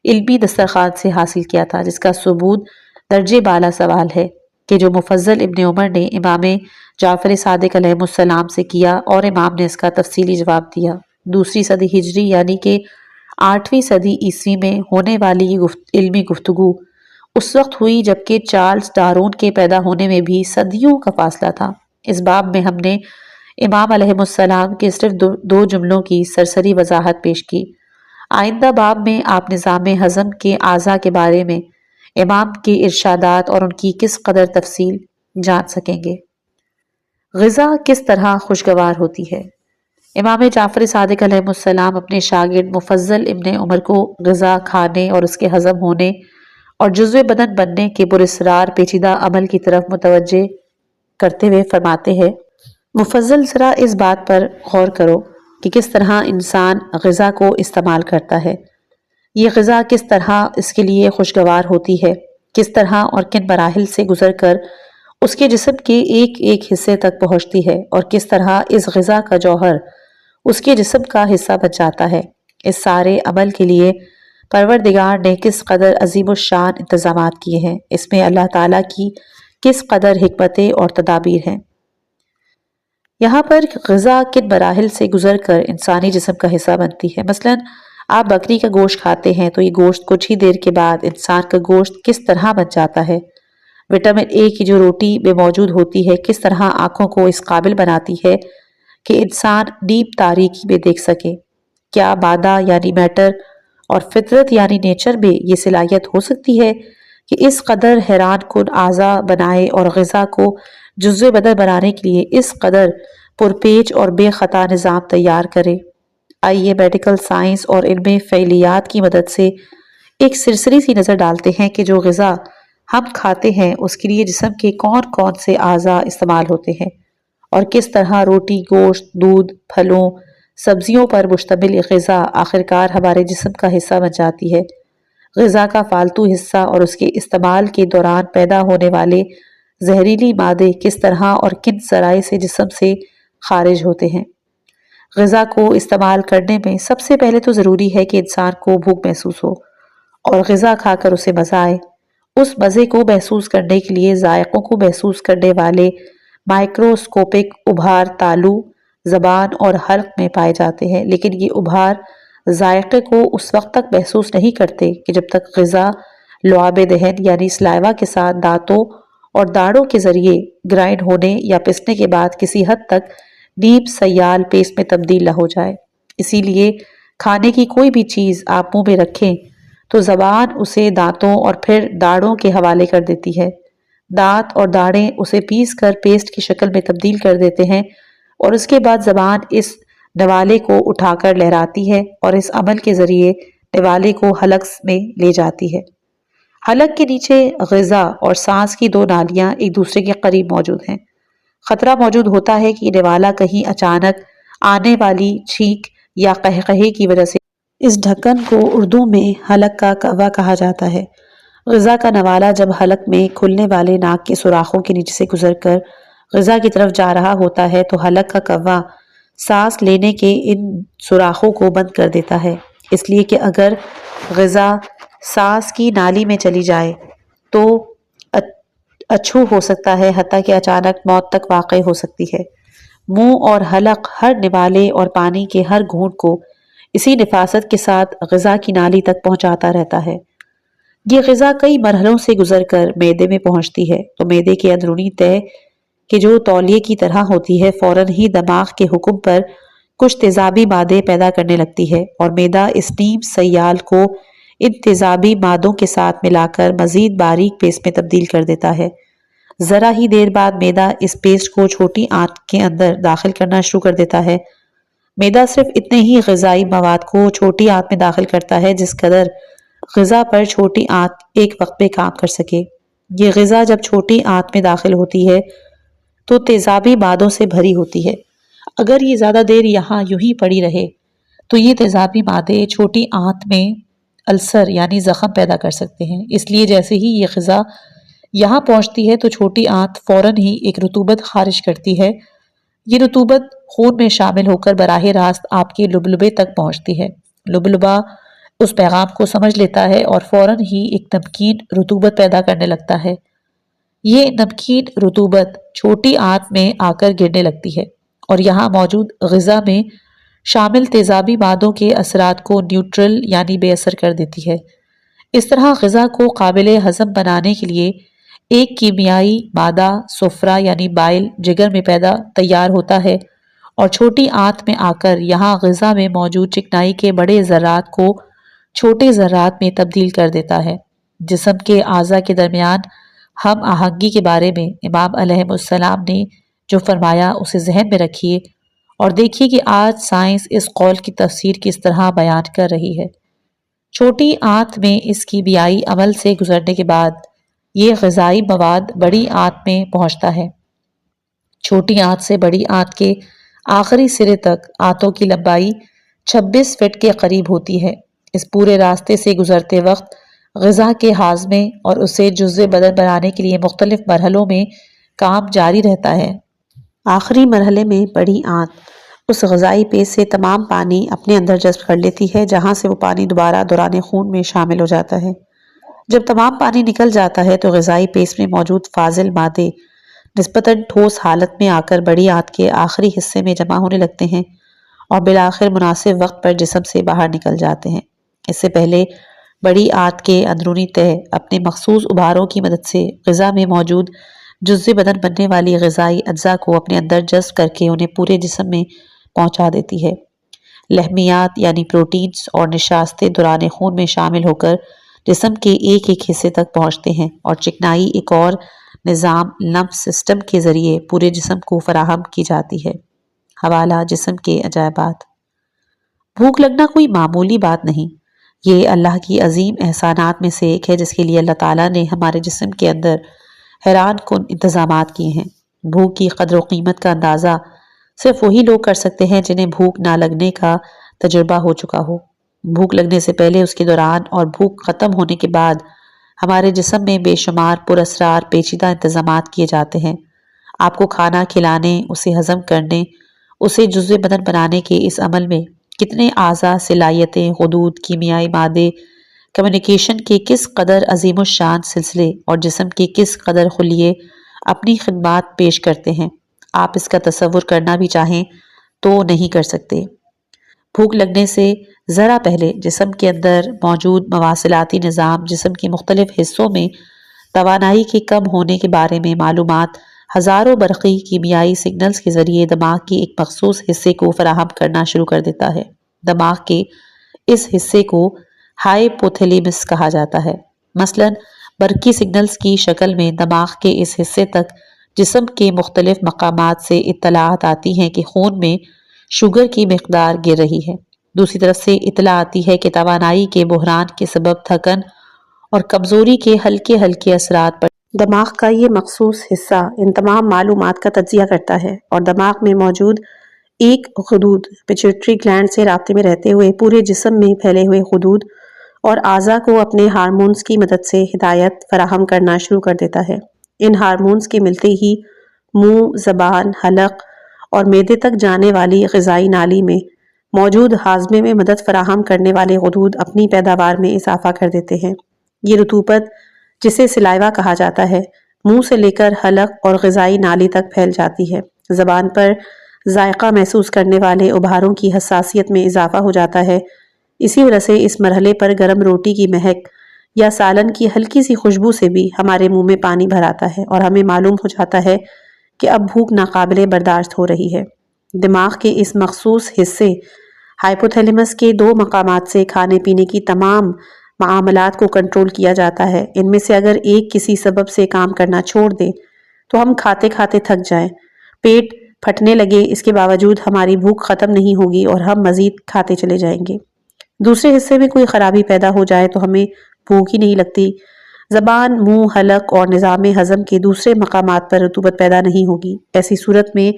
علمی دسترخوان سے حاصل کیا تھا، جس کا ثبوت درجے بالا سوال ہے کہ جو مفضل ابن عمر نے امام جعفر صادق علیہ السلام سے کیا اور امام نے اس کا تفصیلی جواب دیا۔ 2 صدی ہجری یعنی کہ 8ویں صدی عیسوی میں ہونے والی یہ علمی گفتگو اس وقت ہوئی جبکہ چارلس ڈارون کے پیدا ہونے میں بھی صدیوں کا فاصلہ تھا۔ اس باب میں ہم نے امام علیہ السلام کے صرف 2 جملوں کی سرسری وضاحت پیش کی۔ آئندہ باب میں آپ نظام ہضم کے اعضاء کے بارے میں امام کے ارشادات اور ان کی کس قدر تفصیل جان سکیں گے۔ غذا کس طرح خوشگوار ہوتی ہے؟ امام جعفر صادق علیہ السلام اپنے شاگرد مفضل ابن عمر کو غذا کھانے اور اس کے ہضم ہونے اور جزو بدن بننے کے پراسرار پیچیدہ عمل کی طرف متوجہ کرتے ہوئے فرماتے ہیں، مفضل، ذرا اس بات پر غور کرو کہ کس طرح انسان غذا کو استعمال کرتا ہے، یہ غذا کس طرح اس کے لیے خوشگوار ہوتی ہے، کس طرح اور کن مراحل سے گزر کر اس کے جسم کے ایک ایک حصے تک پہنچتی ہے، اور کس طرح اس غذا کا جوہر اس کے جسم کا حصہ بن جاتا ہے۔ اس سارے عمل کے لیے پروردگار نے کس قدر عظیم الشان انتظامات کیے ہیں، اس میں اللہ تعالیٰ کی کس قدر حکمتیں اور تدابیر ہیں۔ یہاں پر غذا کن مراحل سے گزر کر انسانی جسم کا حصہ بنتی ہے۔ مثلاً آپ بکری کا گوشت کھاتے ہیں تو یہ گوشت کچھ ہی دیر کے بعد انسان کا گوشت کس طرح بن جاتا ہے۔ وٹامن اے کی جو روٹی میں موجود ہوتی ہے کس طرح آنکھوں کو اس قابل بناتی ہے کہ انسان نیم تاریکی میں دیکھ سکے۔ کیا مادہ یعنی میٹر اور فطرت یعنی نیچر میں یہ صلاحیت ہو سکتی ہے کہ اس قدر حیران کن اعضاء بنائے اور غذا کو جزو بدل بنانے کے لیے اس قدر پرپیچ اور بے خطا نظام تیار کرے؟ آئیے میڈیکل سائنس اور ان میں فعلیات کی مدد سے ایک سرسری سی نظر ڈالتے ہیں کہ جو غذا ہم کھاتے ہیں اس کے لیے جسم کے کون کون سے اعضاء استعمال ہوتے ہیں، اور کس طرح روٹی، گوشت، دودھ، پھلوں، سبزیوں پر مشتمل یہ غذا آخرکار ہمارے جسم کا حصہ بن جاتی ہے۔ غذا کا فالتو حصہ اور اس کے استعمال کے دوران پیدا ہونے والے زہریلی مادے کس طرح اور کن ذرائع سے جسم سے خارج ہوتے ہیں۔ غذا کو استعمال کرنے میں سب سے پہلے تو ضروری ہے کہ انسان کو بھوک محسوس ہو اور غذا کھا کر اسے مزہ آئے۔ اس مزے کو محسوس کرنے کے لیے ذائقوں کو محسوس کرنے والے مائکروسکوپک ابھار تالو، زبان اور حلق میں پائے جاتے ہیں، لیکن یہ ابھار ذائقے کو اس وقت تک محسوس نہیں کرتے کہ جب تک غذا لعاب دہن یعنی سلائیوا کے ساتھ دانتوں اور داڑوں کے ذریعے گرائنڈ ہونے یا پسنے کے بعد کسی حد تک نیم سیال پیسٹ میں تبدیل نہ ہو جائے۔ اسی لیے کھانے کی کوئی بھی چیز آپ منہ میں رکھیں تو زبان اسے دانتوں اور پھر داڑوں کے حوالے کر دیتی ہے۔ دانت اور داڑیں اسے پیس کر پیسٹ کی شکل میں تبدیل کر دیتے ہیں، اور اس کے بعد زبان اس نوالے کو اٹھا کر لہراتی ہے اور اس عمل کے ذریعے نوالے کو حلق میں لے جاتی ہے۔ حلق کے نیچے غذا اور سانس کی دو نالیاں ایک دوسرے کے قریب موجود ہیں۔ خطرہ موجود ہوتا ہے کہ یہ نوالا کہیں اچانک آنے والی چھینک یا قہقہے کی وجہ سے اس ڈھکن کو اردو میں حلق کا کوا کہا جاتا ہے۔ غذا کا نوالا جب حلق میں کھلنے والے ناک کے سوراخوں کے نیچے سے گزر کر غذا کی طرف جا رہا ہوتا ہے تو حلق کا کوا سانس لینے کے ان سوراخوں کو بند کر دیتا ہے، اس لیے کہ اگر غذا سانس کی نالی میں چلی جائے تو اچھو ہو سکتا ہے، حتیٰ کہ اچانک موت تک واقع ہو سکتی ہے۔ منہ اور حلق ہر نوالے اور پانی کے ہر گھونٹ کو اسی نفاست کے ساتھ غذا کی نالی تک پہنچاتا رہتا ہے۔ یہ غذا کئی مرحلوں سے گزر کر معدے میں پہنچتی ہے تو معدے کے اندرونی تہہ کہ جو تولیے کی طرح ہوتی ہے فوراً ہی دماغ کے حکم پر کچھ تیزابی مادے پیدا کرنے لگتی ہے، اور معدہ اس نیم سیال کو ان تیزابی مادوں کے ساتھ ملا کر مزید باریک پیسٹ میں تبدیل کر دیتا ہے۔ ذرا ہی دیر بعد معدہ اس پیسٹ کو چھوٹی آنت کے اندر داخل کرنا شروع کر دیتا ہے۔ معدہ صرف اتنے ہی غذائی مواد کو چھوٹی آنت میں داخل کرتا ہے جس قدر غذا پر چھوٹی آنت ایک وقت میں کام کر سکے۔ یہ غذا جب چھوٹی آنت میں داخل ہوتی ہے تو تیزابی مادوں سے بھری ہوتی ہے۔ اگر یہ زیادہ دیر یہاں یوں ہی پڑی رہے تو یہ تیزابی مادے چھوٹی آنت میں السر یعنی زخم پیدا کر سکتے ہیں۔ اس لیے جیسے ہی یہ غذا یہاں پہنچتی ہے تو چھوٹی آنت فوراً ہی ایک رطوبت خارج کرتی ہے۔ یہ رطوبت خون میں شامل ہو کر براہ راست آپ کے لبلبے تک پہنچتی ہے۔ لبلبا اس پیغام کو سمجھ لیتا ہے اور فوراً ہی ایک نمکین رطوبت پیدا کرنے لگتا ہے۔ یہ نمکین رطوبت چھوٹی آنت میں آ کر گرنے لگتی ہے اور یہاں موجود غذا میں شامل تیزابی مادوں کے اثرات کو نیوٹرل یعنی بے اثر کر دیتی ہے۔ اس طرح غذا کو قابل ہضم بنانے کے لیے ایک کیمیائی مادہ سفرہ یعنی بائل جگر میں تیار ہوتا ہے اور چھوٹی آنت میں آ کر یہاں غذا میں موجود چکنائی کے بڑے ذرات کو چھوٹے ذرات میں تبدیل کر دیتا ہے۔ جسم کے اعضاء کے درمیان ہم آہنگی کے بارے میں امام علیہ السلام نے جو فرمایا اسے ذہن میں رکھیے اور دیکھیے کہ آج سائنس اس قول کی تفسیر کس طرح بیان کر رہی ہے۔ چھوٹی آنت میں اس کیمیائی عمل سے گزرنے کے بعد یہ غذائی مواد بڑی آنت میں پہنچتا ہے۔ چھوٹی آنت سے بڑی آنت کے آخری سرے تک آنتوں کی لمبائی 26 فٹ کے قریب ہوتی ہے۔ اس پورے راستے سے گزرتے وقت غذا کے ہاضمے اور اسے جزو بدن بنانے کے لیے مختلف مرحلوں میں کام جاری رہتا ہے۔ آخری مرحلے میں بڑی آنت اس غذائی پیش سے تمام پانی اپنے اندر جذب کر لیتی ہے، جہاں سے وہ پانی دوبارہ دوران خون میں شامل ہو جاتا ہے۔ جب تمام پانی نکل جاتا ہے تو غذائی پیش میں موجود فاضل مادے نسبتاً ٹھوس حالت میں آ کر بڑی آنت کے آخری حصے میں جمع ہونے لگتے ہیں اور بالآخر مناسب وقت پر جسم سے باہر نکل جاتے ہیں۔ اس سے پہلے بڑی آنت کے اندرونی تہہ اپنے مخصوص ابھاروں کی مدد سے غذا میں موجود جزو بدن بننے والی غذائی اجزاء کو اپنے اندر جذب کر کے انہیں پورے جسم میں پہنچا دیتی ہے۔ لحمیات یعنی پروٹینز اور نشاستیں دوران خون میں شامل ہو کر جسم کے ایک ایک حصے تک پہنچتے ہیں اور چکنائی ایک اور نظام لمف سسٹم کے ذریعے پورے جسم کو فراہم کی جاتی ہے۔ حوالہ جسم کے عجائبات۔ بھوک لگنا کوئی معمولی بات نہیں، یہ اللہ کی عظیم احسانات میں سے ایک ہے جس کے لیے اللہ تعالیٰ نے ہمارے جسم کے اندر حیران کن انتظامات کیے ہیں۔ بھوک کی قدر و قیمت کا اندازہ صرف وہی لوگ کر سکتے ہیں جنہیں بھوک نہ لگنے کا تجربہ ہو چکا ہو۔ بھوک لگنے سے پہلے، اس کے دوران اور بھوک ختم ہونے کے بعد ہمارے جسم میں بے شمار پراسرار پیچیدہ انتظامات کیے جاتے ہیں۔ آپ کو کھانا کھلانے، اسے ہضم کرنے، اسے جزو بدن بنانے کے اس عمل میں کتنے اعضاء، صلاحیتیں، حدود، کیمیائی مادے، کمیونیکیشن کے کس قدر عظیم الشان سلسلے اور جسم کے کس قدر خلیے اپنی خدمات پیش کرتے ہیں، آپ اس کا تصور کرنا بھی چاہیں تو نہیں کر سکتے۔ بھوک لگنے سے ذرا پہلے جسم کے اندر موجود مواصلاتی نظام جسم کے مختلف حصوں میں توانائی کے کم ہونے کے بارے میں معلومات ہزاروں برقی کیمیائی سگنلز کے ذریعے دماغ کے ایک مخصوص حصے کو فراہم کرنا شروع کر دیتا ہے۔ دماغ کے اس حصے کو ہائپوتھیلیمس کہا جاتا ہے۔ مثلاً برقی سگنلز کی شکل میں دماغ کے اس حصے تک جسم کے مختلف مقامات سے اطلاعات آتی ہیں کہ خون میں شوگر کی مقدار گر رہی ہے۔ دوسری طرف سے اطلاع آتی ہے کہ توانائی کے بحران کے سبب تھکن اور کمزوری کے ہلکے ہلکے اثرات پر دماغ کا یہ مخصوص حصہ ان تمام معلومات کا تجزیہ کرتا ہے اور دماغ میں موجود ایک خدود پیچیٹری گلینڈ سے رابطے میں رہتے ہوئے پورے جسم میں پھیلے ہوئے خدود اور اعضاء کو اپنے ہارمونز کی مدد سے ہدایت فراہم کرنا شروع کر دیتا ہے۔ ان ہارمونز کے ملتے ہی منہ، زبان، حلق اور معدے تک جانے والی غذائی نالی میں موجود ہاضمے میں مدد فراہم کرنے والے غدود اپنی پیداوار میں اضافہ کر دیتے ہیں۔ یہ رطوبت، جسے سلائیوا کہا جاتا ہے، منہ سے لے کر حلق اور غذائی نالی تک پھیل جاتی ہے۔ زبان پر ذائقہ محسوس کرنے والے ابھاروں کی حساسیت میں اضافہ ہو جاتا ہے۔ اسی وجہ سے اس مرحلے پر گرم روٹی کی مہک یا سالن کی ہلکی سی خوشبو سے بھی ہمارے منہ میں پانی بھر آتا ہے اور ہمیں معلوم ہو جاتا ہے کہ اب بھوک ناقابل برداشت ہو رہی ہے۔ دماغ کے اس مخصوص حصے ہائپوتھیلیمس کے 2 مقامات سے کھانے پینے کی تمام معاملات کو کنٹرول کیا جاتا ہے۔ ان میں سے اگر ایک کسی سبب سے کام کرنا چھوڑ دے تو ہم کھاتے کھاتے تھک جائیں، پیٹ پھٹنے لگے، اس کے باوجود ہماری بھوک ختم نہیں ہوگی اور ہم مزید کھاتے چلے جائیں گے۔ دوسرے حصے میں کوئی خرابی پیدا ہو جائے تو ہمیں بھوک ہی نہیں لگتی۔ زبان، منہ، حلق اور نظام ہضم کے دوسرے مقامات پر رطوبت پیدا نہیں ہوگی۔ ایسی صورت میں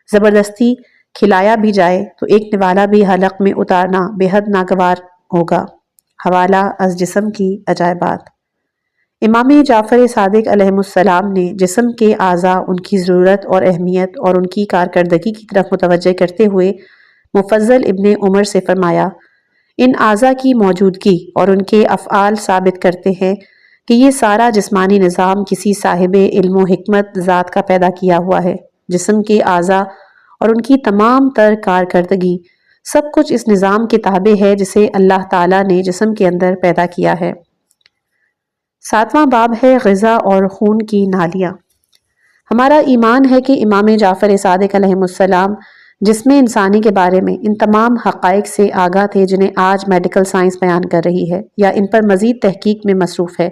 زبردستی کھلایا بھی جائے تو ایک نوالہ بھی حلق میں اتارنا بے حد ناگوار ہوگا۔ حوالہ از جسم کی عجائبات۔ امام جعفر صادق علیہ السلام نے جسم کے اعضاء، ان کی ضرورت اور اہمیت اور ان کی کارکردگی کی طرف متوجہ کرتے ہوئے مفضل ابن عمر سے فرمایا، ان اعضاء کی موجودگی اور ان کے افعال ثابت کرتے ہیں کہ یہ سارا جسمانی نظام کسی صاحب علم و حکمت ذات کا پیدا کیا ہوا ہے۔ جسم کے اعضاء اور ان کی تمام تر کارکردگی سب کچھ اس نظام کے تابع ہے جسے اللہ تعالیٰ نے جسم کے اندر پیدا کیا ہے۔ 7واں باب ہے غذا اور خون کی نالیاں۔ ہمارا ایمان ہے کہ امام جعفر صادق علیہ السلام جسم انسانی کے بارے میں ان تمام حقائق سے آگاہ تھے جنہیں آج میڈیکل سائنس بیان کر رہی ہے یا ان پر مزید تحقیق میں مصروف ہے،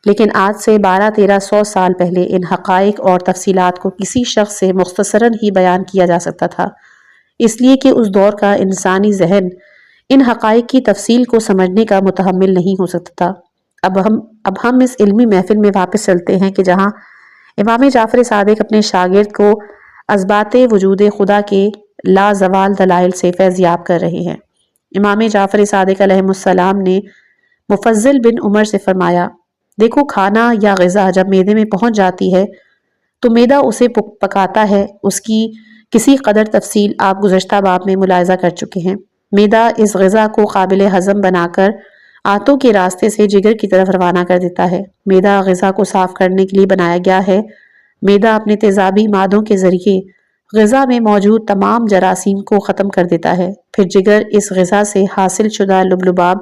لیکن آج سے 1200-1300 سال پہلے ان حقائق اور تفصیلات کو کسی شخص سے مختصراً ہی بیان کیا جا سکتا تھا، اس لیے کہ اس دور کا انسانی ذہن ان حقائق کی تفصیل کو سمجھنے کا متحمل نہیں ہو سکتا تھا۔ اب ہم اس علمی محفل میں واپس چلتے ہیں کہ جہاں امام جعفر صادق اپنے شاگرد کو اثبات وجود خدا کے لازوال دلائل سے فیضیاب کر رہے ہیں۔ امام جعفر صادق علیہ السلام نے مفضل بن عمر سے فرمایا، دیکھو کھانا یا غذا جب معدے میں پہنچ جاتی ہے تو معدہ اسے پکاتا ہے۔ اس کی کسی قدر تفصیل آپ گزشتہ باب میں ملاحظہ کر چکے ہیں۔ معدہ اس غذا کو قابل ہضم بنا کر آنتوں کے راستے سے جگر کی طرف روانہ کر دیتا ہے۔ معدہ غذا کو صاف کرنے کے لیے بنایا گیا ہے۔ معدہ اپنے تیزابی مادوں کے ذریعے غذا میں موجود تمام جراثیم کو ختم کر دیتا ہے۔ پھر جگر اس غذا سے حاصل شدہ لبلباب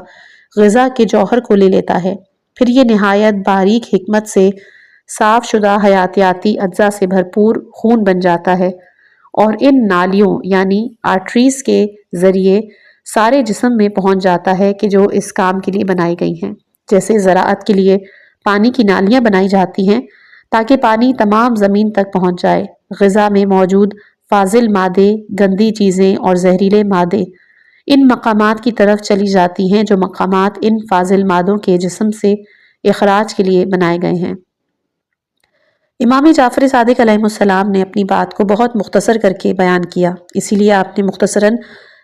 غذا کے جوہر کو لے لیتا ہے۔ پھر یہ نہایت باریک حکمت سے صاف شدہ حیاتیاتی اجزاء سے بھرپور خون بن جاتا ہے اور ان نالیوں یعنی آرٹریز کے ذریعے سارے جسم میں پہنچ جاتا ہے کہ جو اس کام کے لیے بنائی گئی ہیں۔ جیسے زراعت کے لیے پانی کی نالیاں بنائی جاتی ہیں تاکہ پانی تمام زمین تک پہنچ جائے، غذا میں موجود فاضل مادے، گندی چیزیں اور زہریلے مادے ان مقامات کی طرف چلی جاتی ہیں جو مقامات ان فاضل مادوں کے جسم سے اخراج کے لیے بنائے گئے ہیں۔ امام جعفر صادق علیہ السلام نے اپنی بات کو بہت مختصر کر کے بیان کیا، اسی لیے آپ نے مختصراً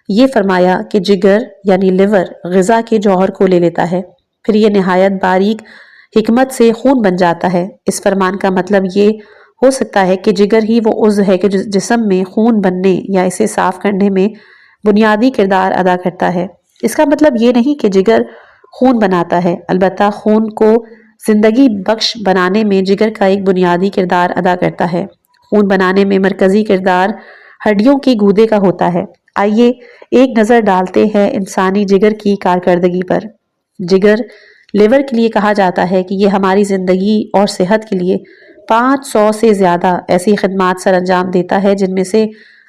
یہ فرمایا کہ جگر یعنی لیور غذا کے جوہر کو لے لیتا ہے، پھر یہ نہایت باریک حکمت سے خون بن جاتا ہے۔ اس فرمان کا مطلب یہ ہو سکتا ہے کہ جگر ہی وہ عضو ہے کہ جسم میں خون بننے یا اسے صاف کرنے میں بنیادی کردار ادا کرتا ہے۔ اس کا مطلب یہ نہیں کہ جگر خون بناتا ہے، البتہ خون کو زندگی بخش بنانے میں جگر کا ایک بنیادی کردار ادا کرتا ہے۔ خون بنانے میں مرکزی کردار ہڈیوں کی گودے کا ہوتا ہے۔ آئیے ایک نظر ڈالتے ہیں انسانی جگر کی کارکردگی پر۔ جگر لیور کے لیے کہا جاتا ہے کہ یہ ہماری زندگی اور صحت کے لیے 500 سے زیادہ ایسی خدمات سر انجام دیتا ہے، جن میں سے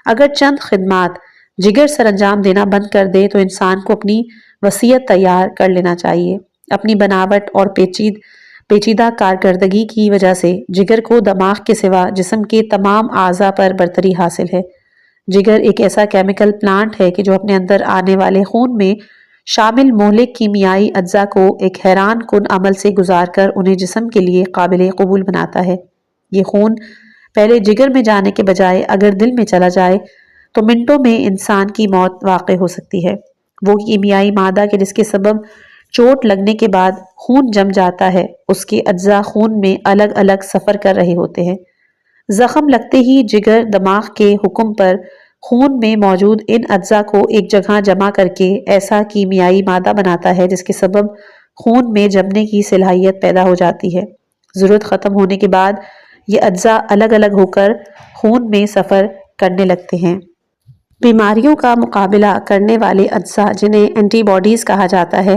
اگر چند خدمات جگر سر انجام دینا بند کر دے تو انسان کو اپنی وصیت تیار کر لینا چاہیے۔ اپنی بناوٹ اور پیچیدہ کارکردگی کی وجہ سے جگر کو دماغ کے سوا جسم کے تمام اعضاء پر برتری حاصل ہے۔ جگر ایک ایسا کیمیکل پلانٹ ہے کہ جو اپنے اندر آنے والے خون میں شامل مہلک کیمیائی اجزاء کو ایک حیران کن عمل سے گزار کر انہیں جسم کے لیے قابل قبول بناتا ہے۔ یہ خون پہلے جگر میں جانے کے بجائے اگر دل میں چلا جائے تو منٹوں میں انسان کی موت واقع ہو سکتی ہے۔ وہ کیمیائی مادہ کہ جس کے سبب چوٹ لگنے کے بعد خون جم جاتا ہے، اس کے اجزاء خون میں الگ الگ سفر کر رہے ہوتے ہیں۔ زخم لگتے ہی جگر دماغ کے حکم پر خون میں موجود ان اجزاء کو ایک جگہ جمع کر کے ایسا کیمیائی مادہ بناتا ہے جس کے سبب خون میں جمنے کی صلاحیت پیدا ہو جاتی ہے۔ ضرورت ختم ہونے کے بعد یہ اجزاء الگ الگ ہو کر خون میں سفر کرنے لگتے ہیں۔ بیماریوں کا مقابلہ کرنے والے اجزاء جنہیں اینٹی باڈیز کہا جاتا ہے،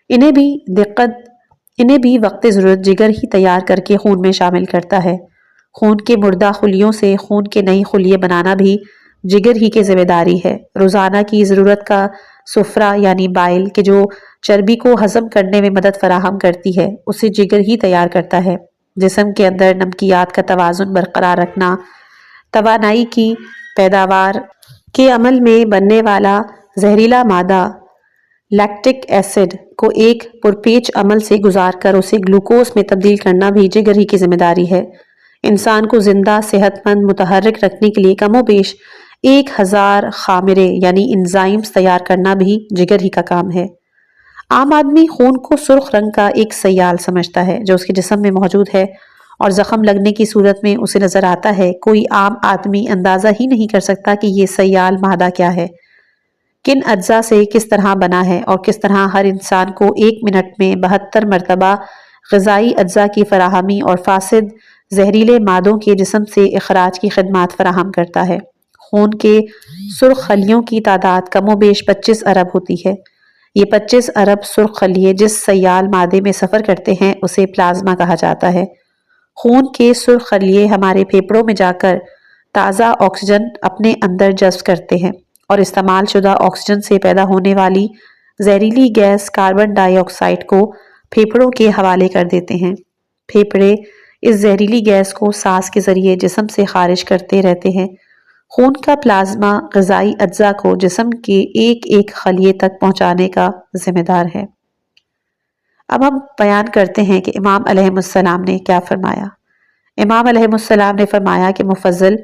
انہیں بھی وقت ضرورت جگر ہی تیار کر کے خون میں شامل کرتا ہے۔ خون کے مردہ خلیوں سے خون کے نئی خلیے بنانا بھی جگر ہی کی ذمہ داری ہے۔ روزانہ کی ضرورت کا سفرہ یعنی بائل کہ جو چربی کو ہضم کرنے میں مدد فراہم کرتی ہے، اسے جگر ہی تیار کرتا ہے۔ جسم کے اندر نمکیات کا توازن برقرار رکھنا، توانائی کی پیداوار کے عمل میں بننے والا زہریلا مادہ لیکٹک ایسڈ کو ایک پرپیچ عمل سے گزار کر اسے گلوکوز میں تبدیل کرنا بھی جگر ہی کی ذمہ داری ہے۔ انسان کو زندہ، صحت مند، متحرک رکھنے کے لیے کم و بیش 1000 خامرے یعنی انزائمز تیار کرنا بھی جگر ہی کا کام ہے۔ عام آدمی خون کو سرخ رنگ کا ایک سیال سمجھتا ہے جو اس کے جسم میں موجود ہے اور زخم لگنے کی صورت میں اسے نظر آتا ہے۔ کوئی عام آدمی اندازہ ہی نہیں کر سکتا کہ یہ سیال مادہ کیا ہے، کن اجزاء سے کس طرح بنا ہے اور کس طرح ہر انسان کو 1 منٹ میں 72 مرتبہ غذائی اجزاء کی فراہمی اور فاسد زہریلے مادوں کے جسم سے اخراج کی خدمات فراہم کرتا ہے۔ خون کے سرخ خلیوں کی تعداد کم و بیش 25 ارب ہوتی ہے۔ یہ 25 ارب سرخ خلیے جس سیال مادے میں سفر کرتے ہیں اسے پلازما کہا جاتا ہے۔ خون کے سرخ خلیے ہمارے پھیپھڑوں میں جا کر تازہ آکسیجن اپنے اندر جذب کرتے ہیں اور استعمال شدہ آکسیجن سے پیدا ہونے والی زہریلی گیس کاربن ڈائی آکسائڈ کو پھیپھڑوں کے حوالے کر دیتے ہیں۔ پھیپھڑے اس زہریلی گیس کو سانس کے ذریعے جسم سے خارج کرتے رہتے ہیں۔ خون کا پلازما غذائی اجزاء کو جسم کے ایک ایک خلیے تک پہنچانے کا ذمہ دار ہے۔ اب ہم بیان کرتے ہیں کہ امام علیہ السلام نے کیا فرمایا۔ امام علیہ السلام نے فرمایا کہ مفضل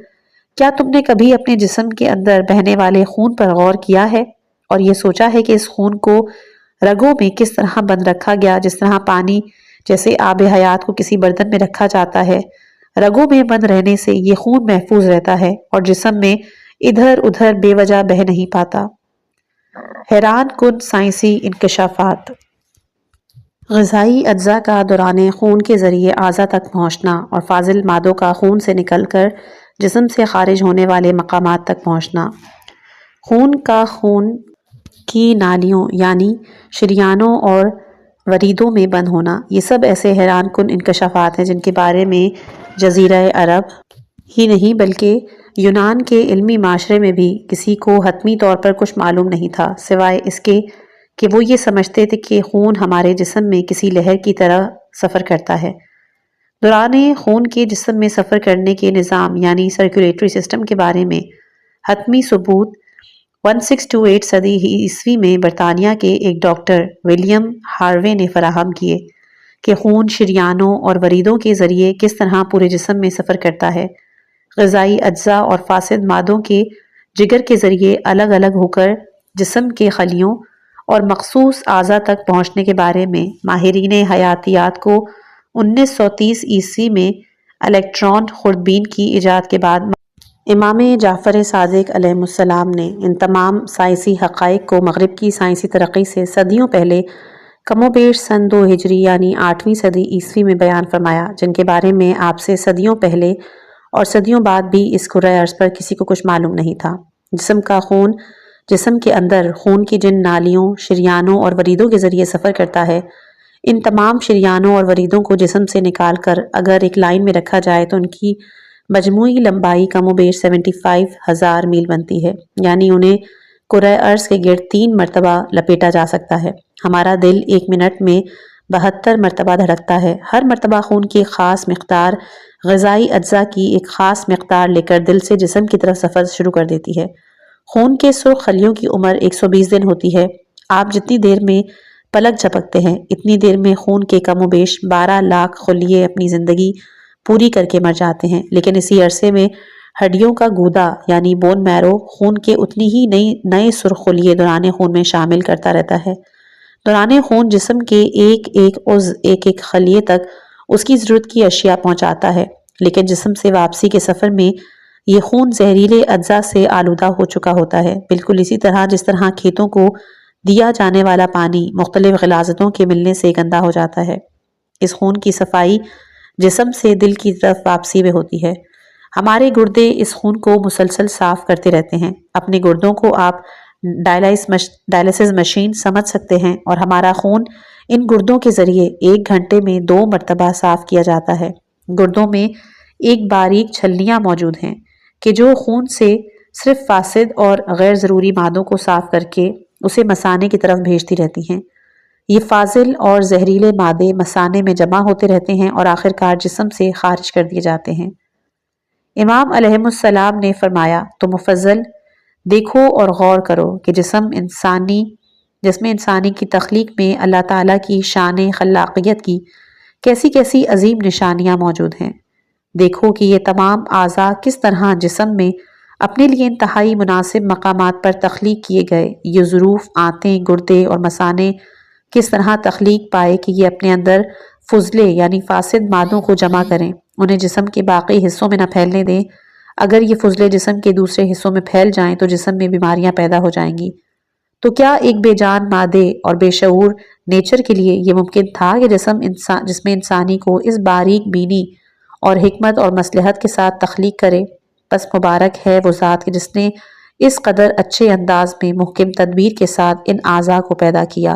کیا تم نے کبھی اپنے جسم کے اندر بہنے والے خون پر غور کیا ہے اور یہ سوچا ہے کہ اس خون کو رگوں میں کس طرح بند رکھا گیا، جس طرح پانی جیسے آب حیات کو کسی برتن میں رکھا جاتا ہے؟ رگوں میں بند رہنے سے یہ خون محفوظ رہتا ہے اور جسم میں ادھر ادھر بے وجہ بہہ نہیں پاتا۔ حیران کن سائنسی انکشافات۔ غذائی اجزاء کا دوران خون کے ذریعے اعضاء تک پہنچنا اور فاضل مادوں کا خون سے نکل کر جسم سے خارج ہونے والے مقامات تک پہنچنا۔ خون کا خون کی نالیوں یعنی شریانوں اور وریدوں میں بند ہونا، یہ سب ایسے حیران کن انکشافات ہیں جن کے بارے میں جزیرہ عرب ہی نہیں بلکہ یونان کے علمی معاشرے میں بھی کسی کو حتمی طور پر کچھ معلوم نہیں تھا، سوائے اس کے کہ وہ یہ سمجھتے تھے کہ خون ہمارے جسم میں کسی لہر کی طرح سفر کرتا ہے۔ دوران خون کے جسم میں سفر کرنے کے نظام یعنی سرکولیٹری سسٹم کے بارے میں حتمی ثبوت 1628 صدی عیسوی میں برطانیہ کے ایک ڈاکٹر ولیم ہاروے نے فراہم کیے کہ خون شریانوں اور وریدوں کے ذریعے کس طرح پورے جسم میں سفر کرتا ہے۔ غذائی اجزاء اور فاسد مادوں کے جگر کے ذریعے الگ الگ ہو کر جسم کے خلیوں اور مخصوص اعضاء تک پہنچنے کے بارے میں ماہرین حیاتیات کو 1930 عیسوی میں الیکٹران خوردبین کی ایجاد کے بعد امام جعفر صادق علیہ السلام نے ان تمام سائنسی حقائق کو مغرب کی سائنسی ترقی سے صدیوں پہلے کم و بیش سن 2 ہجری یعنی 8ویں صدی عیسوی میں بیان فرمایا، جن کے بارے میں آپ سے صدیوں پہلے اور صدیوں بعد بھی اس کرۂ ارض پر کسی کو کچھ معلوم نہیں تھا۔ جسم کا خون جسم کے اندر خون کی جن نالیوں، شریانوں اور وریدوں کے ذریعے سفر کرتا ہے، ان تمام شریانوں اور وریدوں کو جسم سے نکال کر اگر ایک لائن میں رکھا جائے تو ان کی مجموعی لمبائی کم و بیش 75,000 میل بنتی ہے، یعنی انہیں کرۂ ارض کے گرد 3 مرتبہ لپیٹا جا سکتا ہے۔ ہمارا دل 1 منٹ میں 72 مرتبہ دھڑکتا ہے۔ ہر مرتبہ خون کی ایک خاص مقدار غذائی اجزاء کی ایک خاص مقدار لے کر دل سے جسم کی طرف سفر شروع کر دیتی ہے۔ خون کے سرخ خلیوں کی عمر 120 دن ہوتی ہے۔ آپ جتنی دیر میں پلک جھپکتے ہیں اتنی دیر میں خون کے کم و بیش 12 لاکھ خلیے اپنی زندگی پوری کر کے مر جاتے ہیں، لیکن اسی عرصے میں ہڈیوں کا گودا یعنی بون میرو خون کے اتنی ہی نئے سرخ خلیے دوران خون میں شامل کرتا رہتا ہے۔ دوران خون جسم کے ایک ایک عضو ایک ایک خلیے تک اس کی ضرورت کی اشیاء پہنچاتا ہے، لیکن جسم سے واپسی کے سفر میں یہ خون زہریلے اجزاء سے آلودہ ہو چکا ہوتا ہے، بالکل اسی طرح جس طرح کھیتوں کو دیا جانے والا پانی مختلف غلاظتوں کے ملنے سے گندا ہو جاتا ہے۔ اس خون کی صفائی جسم سے دل کی طرف واپسی میں ہوتی ہے۔ ہمارے گردے اس خون کو مسلسل صاف کرتے رہتے ہیں۔ اپنے گردوں کو آپ ڈائلسس مشین سمجھ سکتے ہیں، اور ہمارا خون ان گردوں کے ذریعے 1 گھنٹے میں 2 مرتبہ صاف کیا جاتا ہے۔ گردوں میں ایک باریک چھلنیاں موجود ہیں کہ جو خون سے صرف فاسد اور غیر ضروری مادوں کو صاف کر کے اسے مثانے کی طرف بھیجتی رہتی ہیں۔ یہ فاضل اور زہریلے مادے مثانے میں جمع ہوتے رہتے ہیں اور آخرکار جسم سے خارج کر دیے جاتے ہیں۔ امام علیہ السلام نے فرمایا، تو مفضل دیکھو اور غور کرو کہ جسم انسانی کی تخلیق میں اللہ تعالیٰ کی شان خلاقیت کی کیسی کیسی عظیم نشانیاں موجود ہیں۔ دیکھو کہ یہ تمام اعضاء کس طرح جسم میں اپنے لیے انتہائی مناسب مقامات پر تخلیق کیے گئے۔ یہ ظروف، آنتیں، گردے اور مثانے کس طرح تخلیق پائے کہ یہ اپنے اندر فضلے یعنی فاسد مادوں کو جمع کریں، انہیں جسم کے باقی حصوں میں نہ پھیلنے دیں۔ اگر یہ فضلے جسم کے دوسرے حصوں میں پھیل جائیں تو جسم میں بیماریاں پیدا ہو جائیں گی۔ تو کیا ایک بے جان مادے اور بے شعور نیچر کے لیے یہ ممکن تھا کہ جسم انسانی کو اس باریک بینی اور حکمت اور مصلحت کے ساتھ تخلیق کرے؟ بس مبارک ہے وہ ذات کہ جس نے اس قدر اچھے انداز میں محکم تدبیر کے ساتھ ان اعضاء کو پیدا کیا۔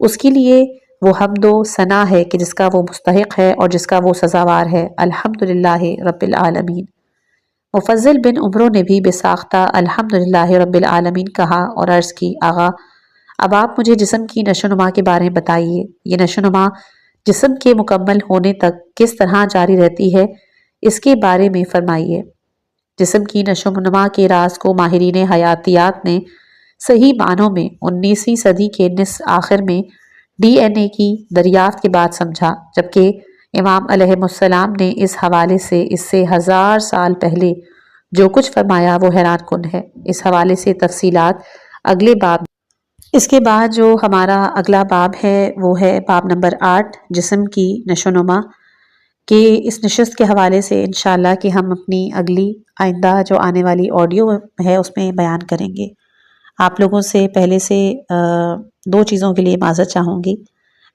اس کے لیے وہ حمد و ثنا ہے کہ جس کا وہ مستحق ہے اور جس کا وہ سزاوار ہے۔ الحمدللہ رب العالمین۔ مفضل بن عمرو نے بھی بساختہ الحمدللہ رب العالمین کہا اور عرض کی، آغا اب آپ مجھے جسم کی نشو و نما کے بارے میں بتائیے۔ یہ نشو و نما جسم کے مکمل ہونے تک کس طرح جاری رہتی ہے، اس کے بارے میں فرمائیے۔ جسم کی نشو و نما کے راز کو ماہرین حیاتیات نے صحیح معنوں میں 19ویں صدی کے نصف آخر میں ڈی این اے کی دریافت کے بعد سمجھا، جبکہ امام علیہ السلام نے اس حوالے سے اس سے 1000 سال پہلے جو کچھ فرمایا وہ حیران کن ہے۔ اس حوالے سے تفصیلات اگلے باب۔ اس کے بعد جو ہمارا اگلا باب ہے وہ ہے باب نمبر 8، جسم کی نشو و نما، کہ اس نشست کے حوالے سے انشاءاللہ کہ ہم اپنی اگلی آئندہ جو آنے والی آڈیو ہے اس میں بیان کریں گے۔ آپ لوگوں سے پہلے سے 2 چیزوں کے لیے معذرت چاہوں گی۔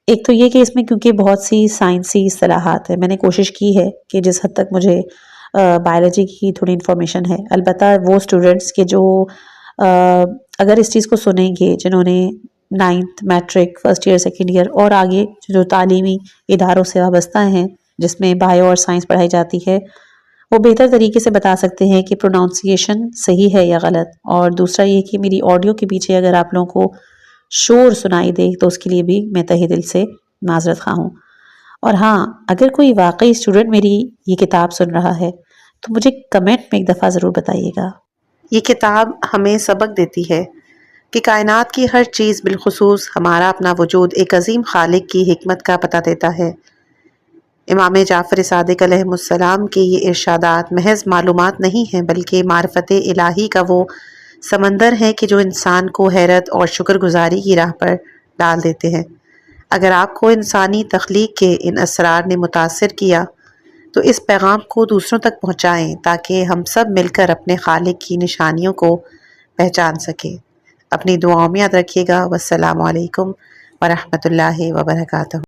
ایک تو یہ کہ اس میں کیونکہ بہت سی سائنسی اصطلاحات ہیں، میں نے کوشش کی ہے کہ جس حد تک مجھے بایولوجی کی تھوڑی انفارمیشن ہے، البتہ وہ اسٹوڈنٹس کے جو اگر اس چیز کو سنیں گے جنہوں نے 9th matric, first year, second year اور آگے جو تعلیمی اداروں سے وابستہ ہیں جس میں بایو اور سائنس پڑھائی جاتی ہے، وہ بہتر طریقے سے بتا سکتے ہیں کہ پروناؤنسیشن صحیح ہے یا غلط۔ اور دوسرا یہ کہ میری آڈیو کے پیچھے اگر آپ لوگوں کو شور سنائی دے تو اس کے لیے بھی میں تہہ دل سے معذرت خواہ ہوں۔ اور ہاں، اگر کوئی واقعی اسٹوڈنٹ میری یہ کتاب سن رہا ہے تو مجھے کمنٹ میں ایک دفعہ ضرور بتائیے گا۔ یہ کتاب ہمیں سبق دیتی ہے کہ کائنات کی ہر چیز، بالخصوص ہمارا اپنا وجود، ایک عظیم خالق کی حکمت کا پتہ دیتا ہے۔ امام جعفر صادق علیہ السلام کے یہ ارشادات محض معلومات نہیں ہیں بلکہ معرفت الہی کا وہ سمندر ہے کہ جو انسان کو حیرت اور شکر گزاری کی راہ پر ڈال دیتے ہیں۔ اگر آپ کو انسانی تخلیق کے ان اسرار نے متاثر کیا تو اس پیغام کو دوسروں تک پہنچائیں تاکہ ہم سب مل کر اپنے خالق کی نشانیوں کو پہچان سکیں۔ اپنی دعاؤں میں یاد رکھیے گا۔ والسلام علیکم ورحمۃ اللہ وبرکاتہ۔